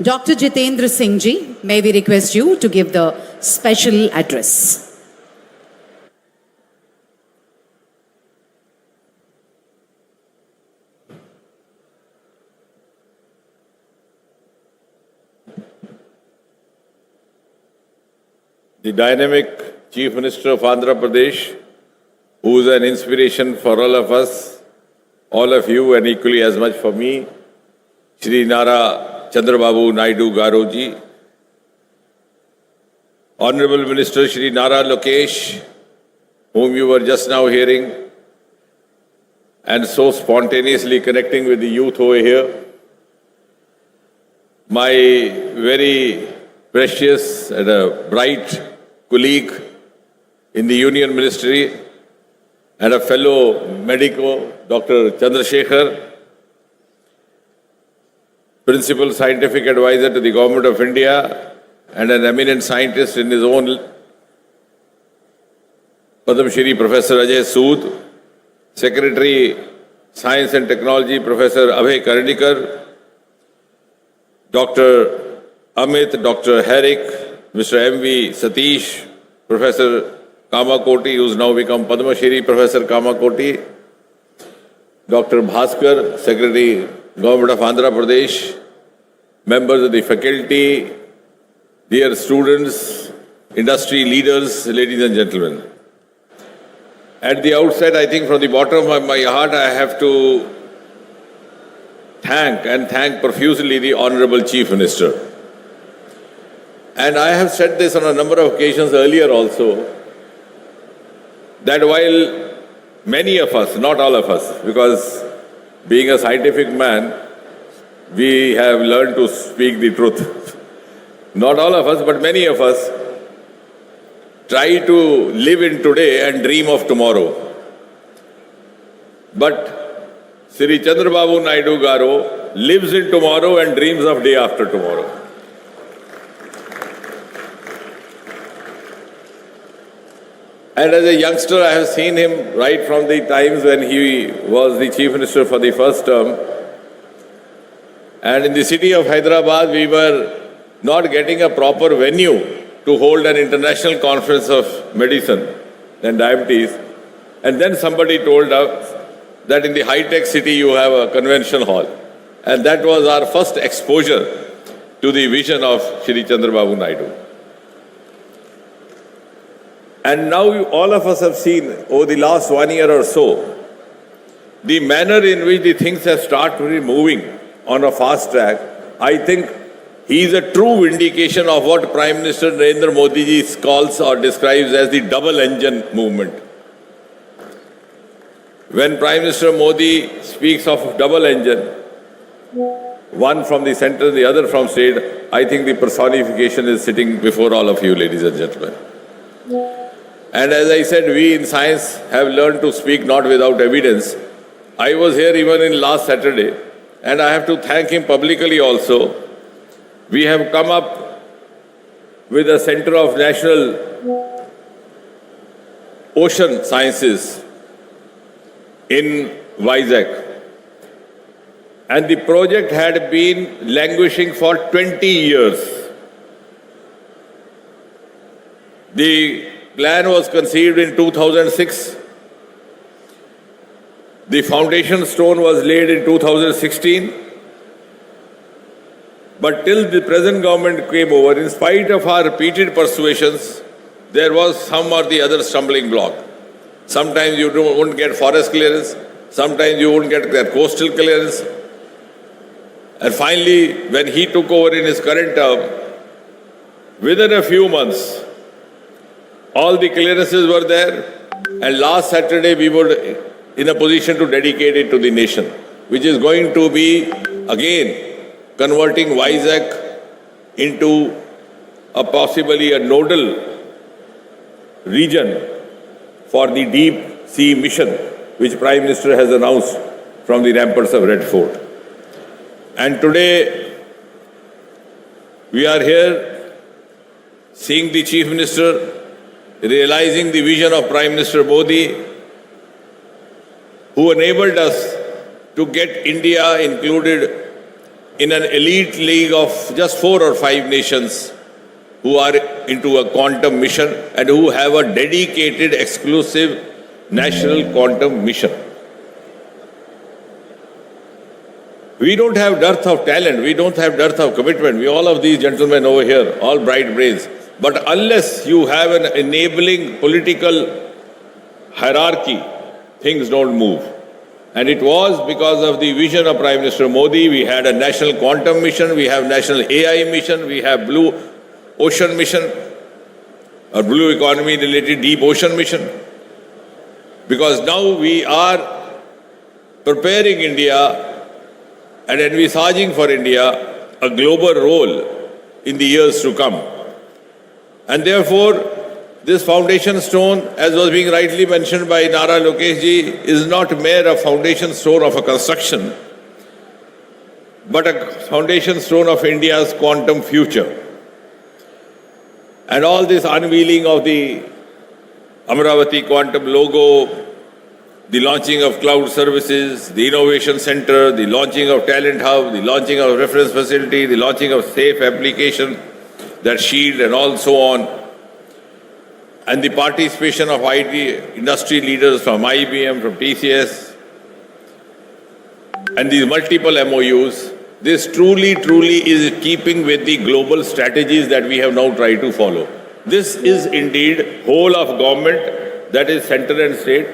Dr. Jitendra Singh ji, may we request you to give the special address. The dynamic Chief Minister of Andhra Pradesh, who is an inspiration for all of us, all of you, and equally as much for me, Shri Nara Chandrababu Naidu Garu ji, Honorable Minister Shri Nara Lokesh, whom you were just now hearing, and so spontaneously connecting with the youth over here, my very precious and a bright colleague in the Union Ministry and a fellow medico, Dr. Chandrasekhar, Principal Scientific Advisor to the Government of India and an eminent scientist in his own, Padma Shri Professor Ajay Sood, Secretary Science and Technology, Professor Abhay Karandikar, Dr. Amit, Dr. Herrick, Mr. M.V. Satish, Professor Kamakoti, who's now become Padma Shri, Professor Kamakoti, Dr. Bhaskar, Secretary, Government of Andhra Pradesh, members of the faculty, dear students, industry leaders, ladies and gentlemen. At the outset, I think from the bottom of my heart, I have to thank profusely the Honorable Chief Minister. And I have said this on a number of occasions earlier also, that while many of us, not all of us, because being a scientific man, we have learned to speak the truth. Not all of us, but many of us try to live in today and dream of tomorrow. But Sri Chandrababu Naidu Garu lives in tomorrow and dreams of day after tomorrow. And as a youngster, I have seen him right from the times when he was the Chief Minister for the first term. And in the city of Hyderabad, we were not getting a proper venue to hold an international conference of medicine and diabetes. And then somebody told us that in the high-tech city you have a convention hall. And that was our first exposure to the vision of Shri Chandrababu Naidu. And now all of us have seen over the last 1 year or so, the manner in which the things have started moving on a fast track. I think he is a true vindication of what Prime Minister Narendra Modi ji calls or describes as the double engine movement. When Prime Minister Modi speaks of double engine, one from the center, the other from state, I think the personification is sitting before all of you, ladies and gentlemen. And as I said, we in science have learned to speak not without evidence. I was here even in last Saturday, and I have to thank him publicly also. We have come up with a Center of National Ocean Sciences in Vizag. And the project had been languishing for 20 years. The plan was conceived in 2006. The foundation stone was laid in 2016. But till the present government came over, in spite of our repeated persuasions, there was some or the other stumbling block. Sometimes you wouldn't get forest clearance, sometimes you wouldn't get their coastal clearance. And finally, when he took over in his current term, within a few months, all the clearances were there, and last Saturday we were in a position to dedicate it to the nation, which is going to be, again, converting Vizag into a possibly a nodal region for the deep sea mission, which Prime Minister has announced from the ramparts of Red Fort. And today, we are here seeing the Chief Minister realizing the vision of Prime Minister Modi, who enabled us to get India included in an elite league of just 4 or 5 nations who are into a quantum mission and who have a dedicated, exclusive national quantum mission. We don't have dearth of talent, we don't have dearth of commitment. We, all of these gentlemen over here, all bright brains. But unless you have an enabling political hierarchy, things don't move. And it was because of the vision of Prime Minister Modi. We had a national quantum mission, we have national AI mission, we have blue ocean mission, a blue economy related deep ocean mission. Because now we are preparing India and envisaging for India a global role in the years to come. And therefore, this foundation stone, as was being rightly mentioned by Nara Lokesh ji, is not mere a foundation stone of a construction, but a foundation stone of India's quantum future. And all this unveiling of the Amravati quantum logo, the launching of cloud services, the innovation center, the launching of talent hub, the launching of reference facility, the launching of safe application, that shield and all so on, and the participation of IT industry leaders from IBM, from TCS, and these multiple MOUs, this truly is keeping with the global strategies that we have now tried to follow. This is indeed whole of government, that is center and state,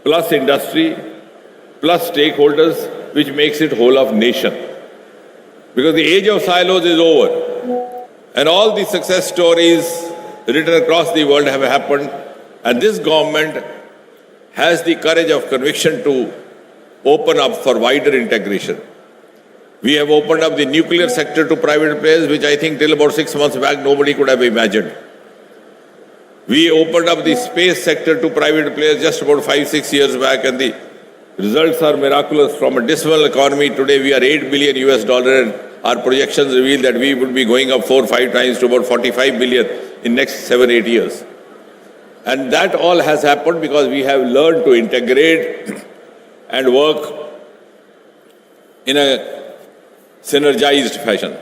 plus industry, plus stakeholders, which makes it whole of nation. Because the age of silos is over. And all the success stories written across the world have happened. And this government has the courage of conviction to open up for wider integration. We have opened up the nuclear sector to private players, which I think till about 6 months back nobody could have imagined. We opened up the space sector to private players just about 5-6 years back, and the results are miraculous. From a dismal economy, today we are $8 billion and our projections reveal that we would be going up 4-5 times to about 45 billion in next 7-8 years. And that all has happened because we have learned to integrate and work in a synergized fashion.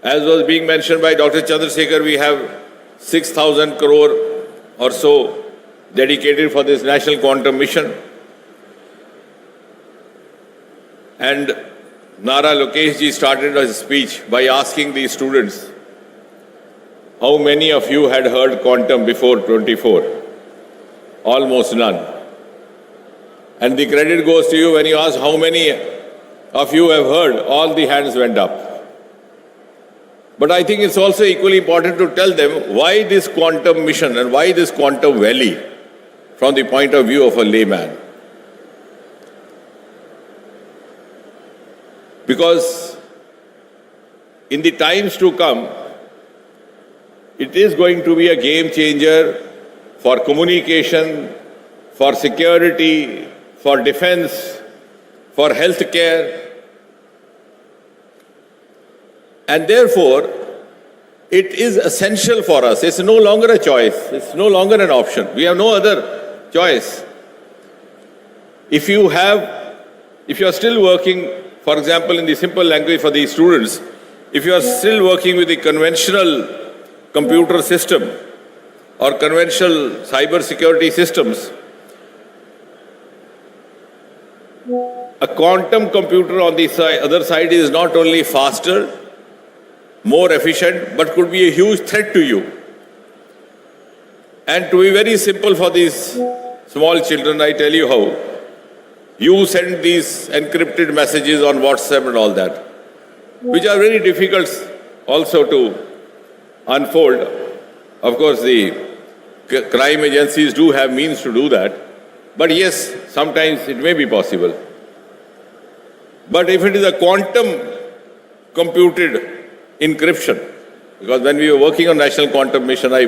As was being mentioned by Dr. Chandrasekhar, we have 6,000 crore or so dedicated for this national quantum mission. And Nara Lokesh ji started his speech by asking the students, how many of you had heard quantum before 24? Almost none. And the credit goes to you when you ask how many of you have heard, all the hands went up. But I think it's also equally important to tell them why this quantum mission and why this quantum valley from the point of view of a layman. Because in the times to come, it is going to be a game changer for communication, for security, for defense, for healthcare. And therefore, it is essential for us. It's no longer a choice. It's no longer an option. We have no other choice. If you are still working, for example, in the simple language for these students, if you are still working with the conventional computer system or conventional cyber security systems, a quantum computer on the other side is not only faster, more efficient, but could be a huge threat to you. And to be very simple for these small children, I tell you how. You send these encrypted messages on WhatsApp and all that, which are very difficult also to unfold. Of course, the crime agencies do have means to do that. But yes, sometimes it may be possible. But if it is a quantum computed encryption, because when we were working on National Quantum Mission, I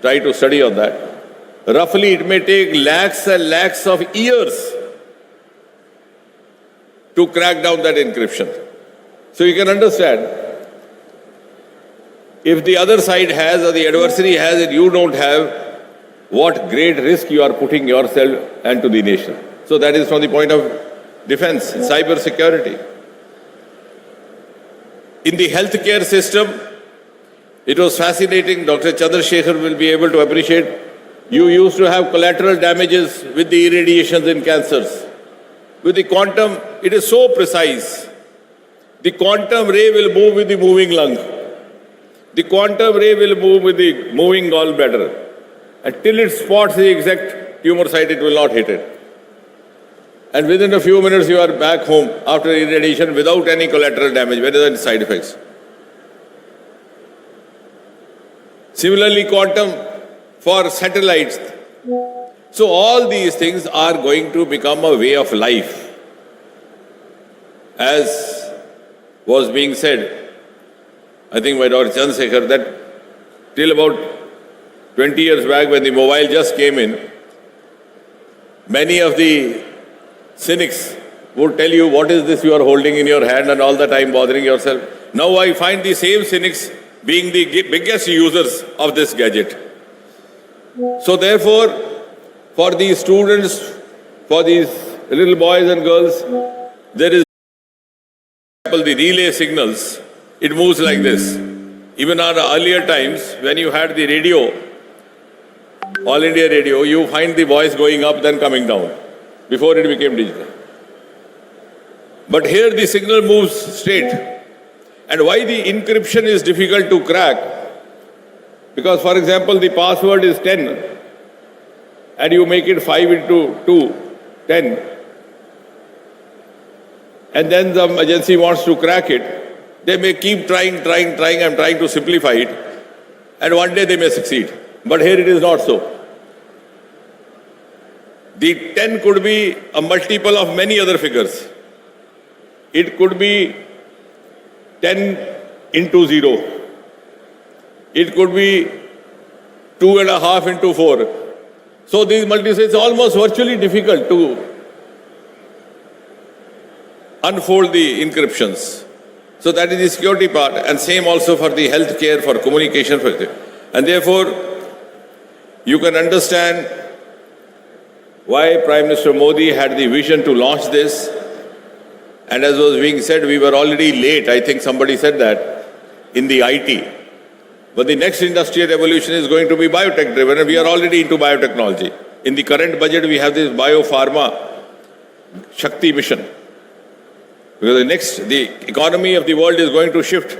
tried to study on that. Roughly, it may take lakhs and lakhs of years to crack down that encryption. So you can understand, if the other side has or the adversary has it, you don't have, what great risk you are putting yourself and to the nation. So that is from the point of defense, cyber security. In the healthcare system, it was fascinating. Dr. Chandrasekhar will be able to appreciate. You used to have collateral damages with the irradiations in cancers. With the quantum, it is so precise. The quantum ray will move with the moving lung. The quantum ray will move with the moving gallbladder. Until it spots the exact tumor site, it will not hit it. And within a few minutes, you are back home after irradiation without any collateral damage, whether any side effects. Similarly, quantum for satellites. So all these things are going to become a way of life. As was being said, I think by Dr. Chandrasekhar, that till about 20 years back when the mobile just came in, many of the cynics would tell you, what is this you are holding in your hand and all the time bothering yourself. Now I find the same cynics being the biggest users of this gadget. So therefore, For these students, for these little boys and girls, there is the relay signals. It moves like this. Even in earlier times, when you had the radio, All India Radio, you find the voice going up then coming down before it became digital. But here the signal moves straight. And why the encryption is difficult to crack? Because, for example, the password is 10 and you make it 5 into 2, 10. And then the agency wants to crack it. They may keep trying. I'm trying to simplify it. And one day they may succeed. But here it is not so. The 10 could be a multiple of many other figures. It could be 10 into 0. It could be 2.5 into 4. So these multiples, it's almost virtually difficult to unfold the encryptions. So that is the security part, and same also for the healthcare, for communication. And therefore, you can understand why Prime Minister Modi had the vision to launch this. And as was being said, we were already late. I think somebody said that in the IT. But the next industrial revolution is going to be biotech driven, and we are already into biotechnology. In the current budget, we have this biopharma Shakti mission. Because the economy of the world is going to shift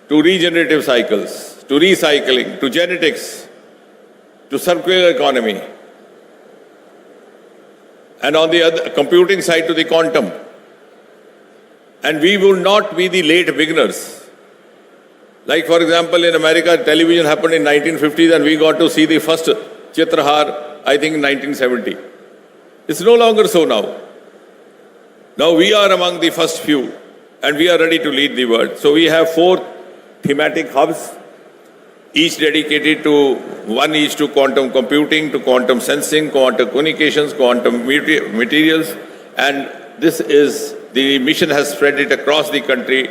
to regenerative cycles, to recycling, to genetics, to circular economy. And on the other computing side, to the quantum. And we will not be the late beginners. Like, for example, in America, television happened in 1950s and we got to see the first Chitrahar, I think, in 1970. It's no longer so now. Now we are among the first few and we are ready to lead the world. So we have 4 thematic hubs, each dedicated to, one each to quantum computing, to quantum sensing, quantum communications, quantum materials. And this is, the mission has spread it across the country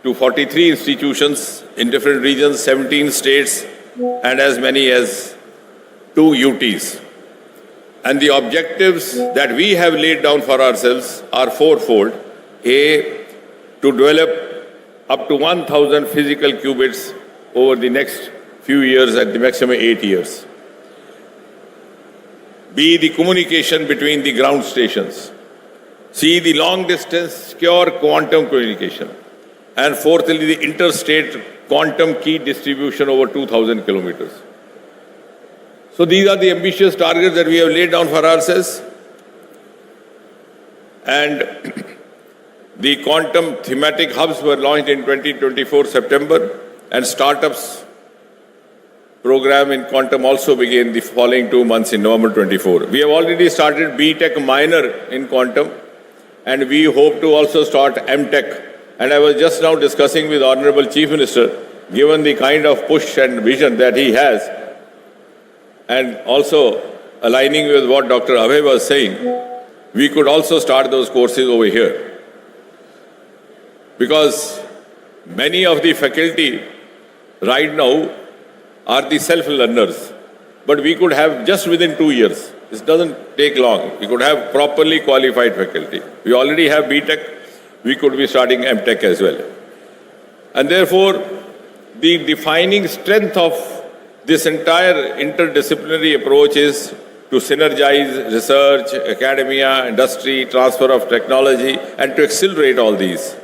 to 43 institutions in different regions, 17 states, and as many as 2 UTs. And the objectives that we have laid down for ourselves are 4-fold. A, to develop up to 1,000 physical qubits over the next few years, at the maximum 8 years. B, the communication between the ground stations. C, the long distance secure quantum communication. And fourthly, the interstate quantum key distribution over 2,000 kilometers. So these are the ambitious targets that we have laid down for ourselves. And the quantum thematic hubs were launched in 2024 September, and startups program in quantum also began the following 2 months in November 24. We have already started B.Tech minor in quantum, and we hope to also start M.Tech. And I was just now discussing with Honorable Chief Minister, given the kind of push and vision that he has, and also aligning with what Dr. Abhay was saying, we could also start those courses over here. Because many of the faculty right now are the self-learners. But we could have just within 2 years. This doesn't take long. We could have properly qualified faculty. We already have B.Tech. We could be starting M.Tech as well. And therefore, the defining strength of this entire interdisciplinary approach is to synergize research, academia, industry, transfer of technology, and to accelerate all these.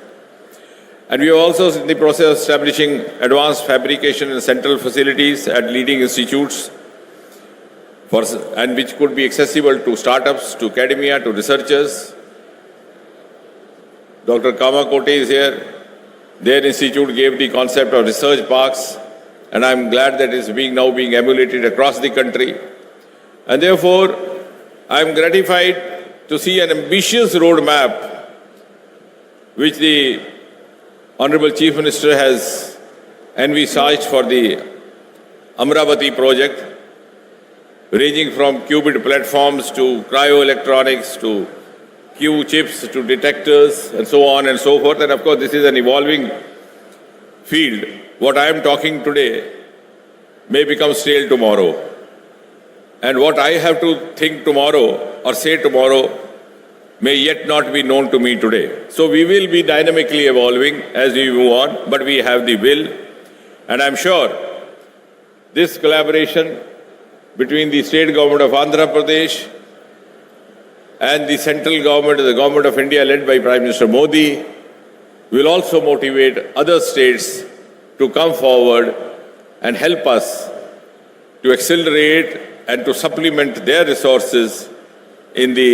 And we are also in the process of establishing advanced fabrication and central facilities at leading institutes, and which could be accessible to startups, to academia, to researchers. Dr. Kamakote is here. Their institute gave the concept of research parks, and I'm glad that it's now being emulated across the country. And therefore, I'm gratified to see an ambitious roadmap which the Honorable Chief Minister has envisaged for the Amravati project, ranging from qubit platforms to cryoelectronics to Q chips to detectors and so on and so forth. And of course, this is an evolving field. What I am talking today may become stale tomorrow. and what I have to think tomorrow or say tomorrow may yet not be known to me today. So we will be dynamically evolving as we move on, but we have the will, and I'm sure this collaboration between the state government of Andhra Pradesh and the central government, the government of India led by Prime Minister Modi, will also motivate other states to come forward and help us to accelerate and to supplement their resources in the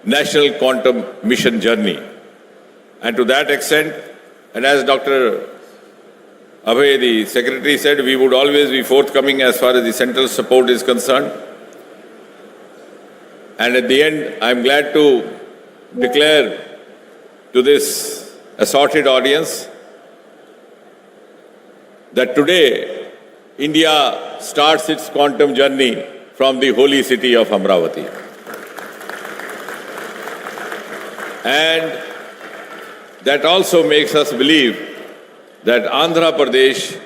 national quantum mission journey. And to that extent, and as Dr. Abhay, the secretary, said, we would always be forthcoming as far as the central support is concerned. And at the end, I'm glad to declare to this assorted audience that today India starts its quantum journey from the holy city of Amravati. And that also makes us believe that Andhra Pradesh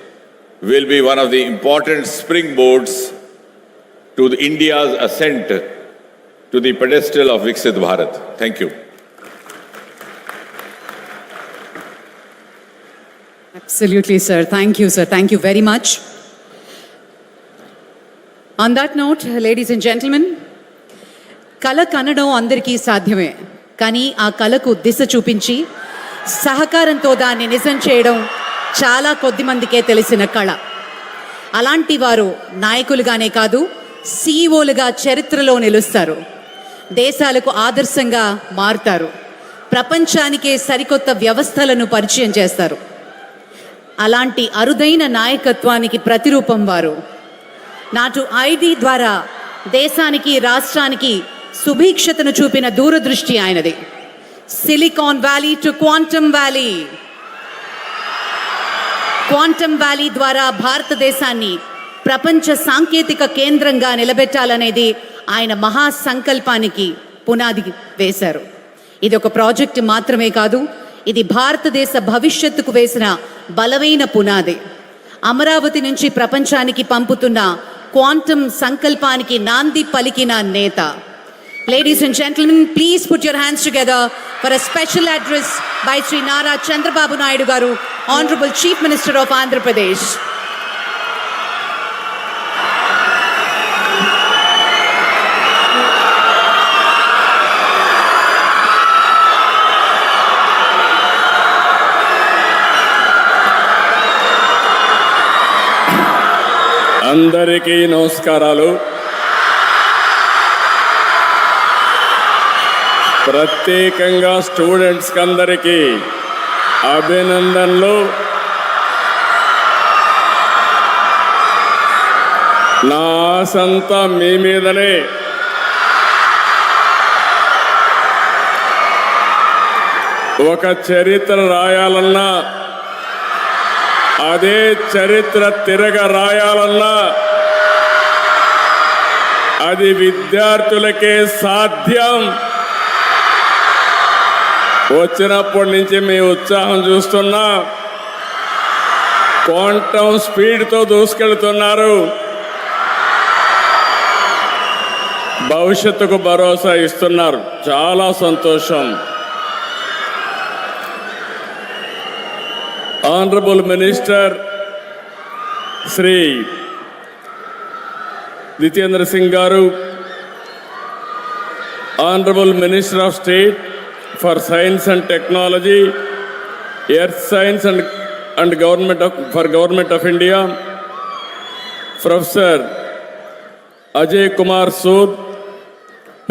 will be one of the important springboards to India's ascent to the pedestal of Viksit Bharat. Thank you. Absolutely, sir. Thank you, sir. Thank you very much. On that note, ladies and gentlemen, కళ కనడం అందరికీ సాధ్యమే, కానీ ఆ కళకు దిశ చూపించి సహకారంతో దాన్ని నిజం చేయడం చాలా కొద్ది మందికే తెలిసిన కళ. అలాంటి వారు నాయకులుగానే కాదు, సీఈఓలుగా చరిత్రలో నిలుస్తారు, దేశాలకు ఆదర్శంగా మారుతారు, ప్రపంచానికే సరికొత్త వ్యవస్థలను పరిచయం చేస్తారు. అలాంటి అరుదైన నాయకత్వానికి ప్రతిరూపం వారు. నాటు ఐడి ద్వారా దేశానికి, రాష్ట్రానికి సుభిక్షతను చూపిన దూరదృష్టి ఆయనది. Silicon valley to quantum valley. Quantum valley ద్వారా భారతదేశాన్ని ప్రపంచ సాంకేతిక కేంద్రంగా నిలబెట్టాలనేది ఆయన మహాసంకల్పానికి పునాది వేశారు. ఇది ఒక ప్రాజెక్టు మాత్రమే కాదు, ఇది భారతదేశ భవిష్యత్తుకు వేసిన బలమైన పునాది. అమరావతి నుంచి ప్రపంచానికి పంపుతున్న క్వాంటమ్ సంకల్పానికి నాంది పలికిన నేత. Ladies and gentlemen, please put your hands together for a special address by Sri Nara Chandrababu Naidu Garu, Honorable Chief Minister of Andhra Pradesh. అందరికీ నమస్కారాలు. ప్రత్యేకంగా స్టూడెంట్స్కి అందరికీ అభినందనలు. నా ఆశంతా మీ మీదనే. ఒక చరిత్ర రాయాలన్నా, అదే చరిత్ర తిరగ రాయాలన్నా అది విద్యార్థులకే సాధ్యం. వచ్చినప్పటి నుంచి మీ ఉత్సాహం చూస్తున్నా, క్వాంటమ్ స్పీడ్తో దూసుకెళ్తున్నారు. భవిష్యత్తుకు భరోసా ఇస్తున్నారు. చాలా సంతోషం. Honorable Minister Sri Jitendra Singh Garu, Honorable Minister of State for Science and Technology, Earth Science and Government of India, Professor Ajay Kumar Sood,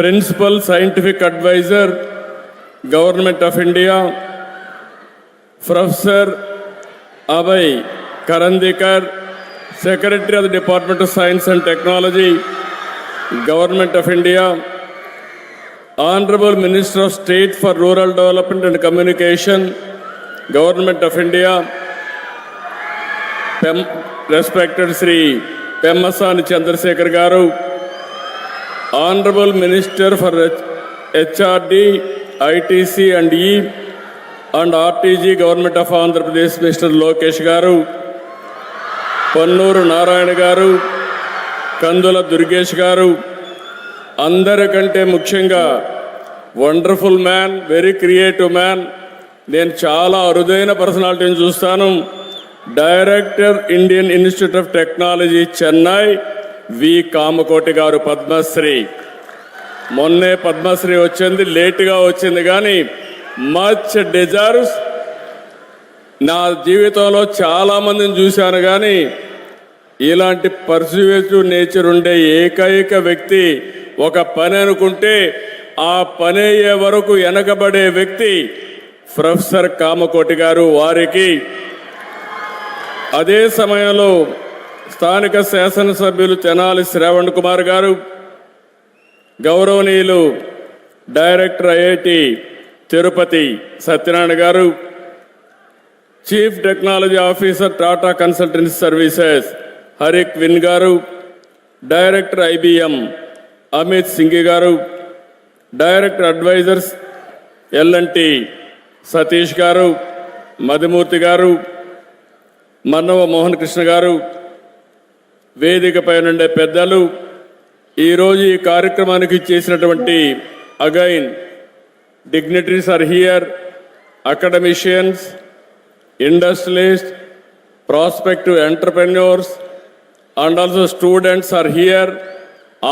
Principal Scientific Advisor, Government of India, Professor Abhay Karandikar, Secretary of the Department of Science and Technology, Government of India, Honorable Minister of State for Rural Development and Communication, Government of India, respected Sri Pemmasani Chandrasekhar Garu, Honorable Minister for HRD, ITC and E and RTG, Government of Andhra Pradesh, Mr. Lokesh Garu, Pannuru Narayana Garu, కందుల దుర్గేష్ గారు, అందరికంటే ముఖ్యంగా wonderful man, very creative man. నేను చాలా అరుదైన పర్సనాలిటీని చూస్తాను. Director Indian institute of technology Chennai V Kamakoti garu, Padmashri. మొన్నే పద్మశ్రీ వచ్చింది, లేటుగా వచ్చింది కానీ మచ్ డిజర్వ్స్. నా జీవితంలో చాలామందిని చూశాను కానీ ఇలాంటి పర్సువేటివ్ నేచర్ ఉండే ఏకైక వ్యక్తి, ఒక పని అనుకుంటే ఆ పని అయ్యే వరకు వెనకబడే వ్యక్తి ప్రొఫెసర్ కామకోటి గారు. వారికి అదే సమయంలో స్థానిక శాసనసభ్యులు తెనాలి శ్రావణ్ కుమార్ గారు, గౌరవనీయులు director IIT Tirupati Satyanarayana garu, chief technology officer Tata consultancy services Harrick Vin garu, director IBM Amit Singh garu, director advisors L&T Satish గారు, మధుమూర్తి గారు, మన్నవ మోహన్ కృష్ణ గారు, వేదికపై నుండే పెద్దలు, ఈరోజు ఈ కార్యక్రమానికి చేసినటువంటి again dignitaries are here, academicians, industrialists, prospective entrepreneurs, and also students are here,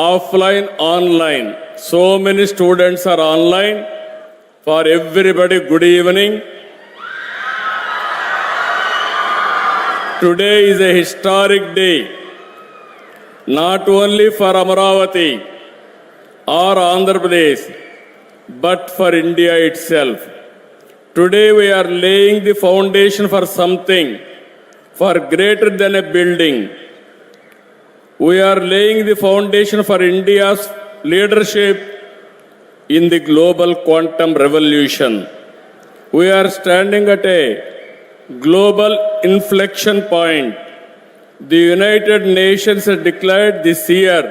offline, online. So many students are online. For everybody, good evening. Today is a historic day, not only for Amaravati or Andhra Pradesh, but for India itself. Today we are laying the foundation for something far greater than a building. We are laying the foundation for India's leadership in the global quantum revolution. We are standing at a global inflection point. The United Nations has declared this year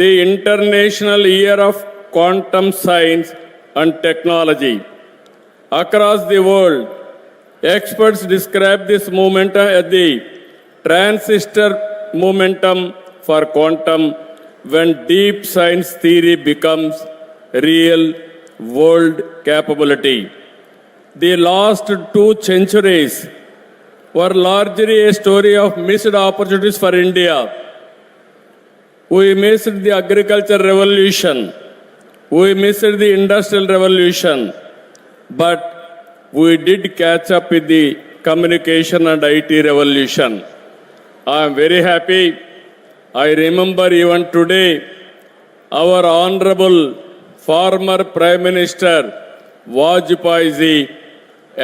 the International Year of Quantum Science and Technology. Across the world, experts describe this momentum as the transistor momentum for quantum, when deep science theory becomes real world capability. The last 2 centuries were largely a story of missed opportunities for India. We missed the agriculture revolution. We missed the industrial revolution, but we did catch up with the communication and IT revolution. I am very happy. I remember even today, our honorable former Prime Minister Vajpayee ji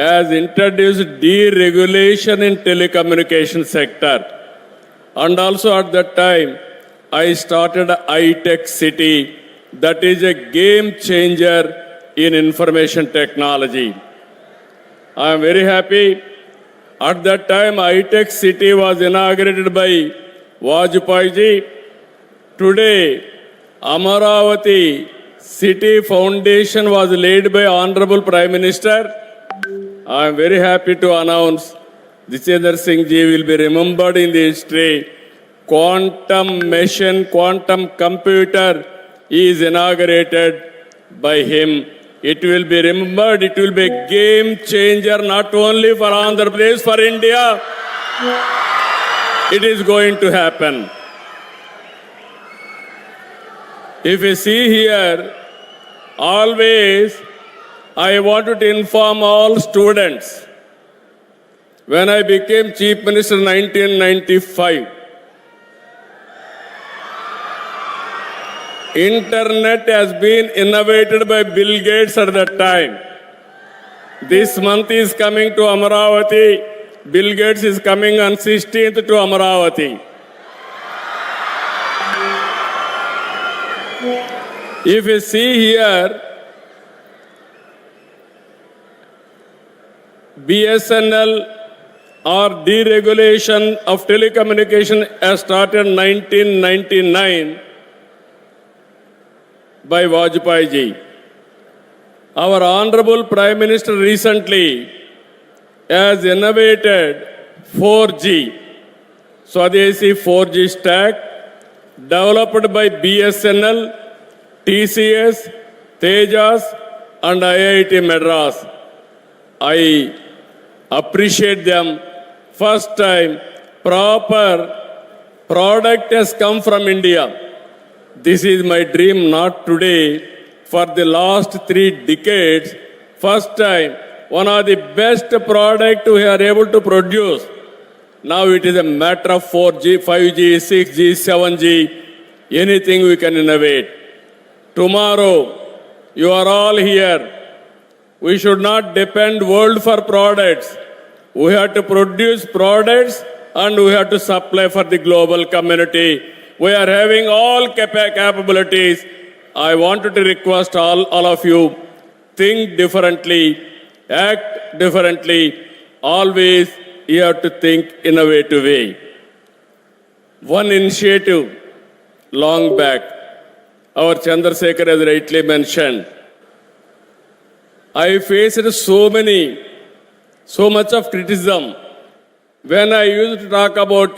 has introduced deregulation in telecommunication sector. And also at that time, I started iTech City. That is a game changer in information technology. I am very happy. At that time, iTech City was inaugurated by Vajpayee ji. Today, Amaravati City Foundation was laid by Honorable Prime Minister. I am very happy to announce Jitendra Singh ji will be remembered in the history. Quantum machine, quantum computer is inaugurated by him. It will be remembered, it will be a game changer not only for Andhra Pradesh, for India. It is going to happen. If you see here, always I wanted to inform all students. When I became Chief Minister in 1995, Internet has been innovated by Bill Gates at that time. This month is coming to Amaravati. Bill Gates is coming on 16th to Amaravati. If you see here, BSNL or deregulation of telecommunication has started in 1999 by Vajpayee ji. Our Honorable Prime Minister recently has innovated 4G, Swadeshi 4G stack. developed by BSNL, TCS, Tejas, and IIT Madras. I appreciate them. First time, proper product has come from India. This is my dream, not today. For the last 3 decades, first time, one of the best product we are able to produce. Now it is a matter of 4G, 5G, 6G, 7G, anything we can innovate. Tomorrow, you are all here. We should not depend world for products. We have to produce products and we have to supply for the global community. We are having all capabilities. I wanted to request all of you, think differently, act differently. Always you have to think innovative way. One initiative long back, our Chandrasekhar has rightly mentioned. I faced so much of criticism when I used to talk about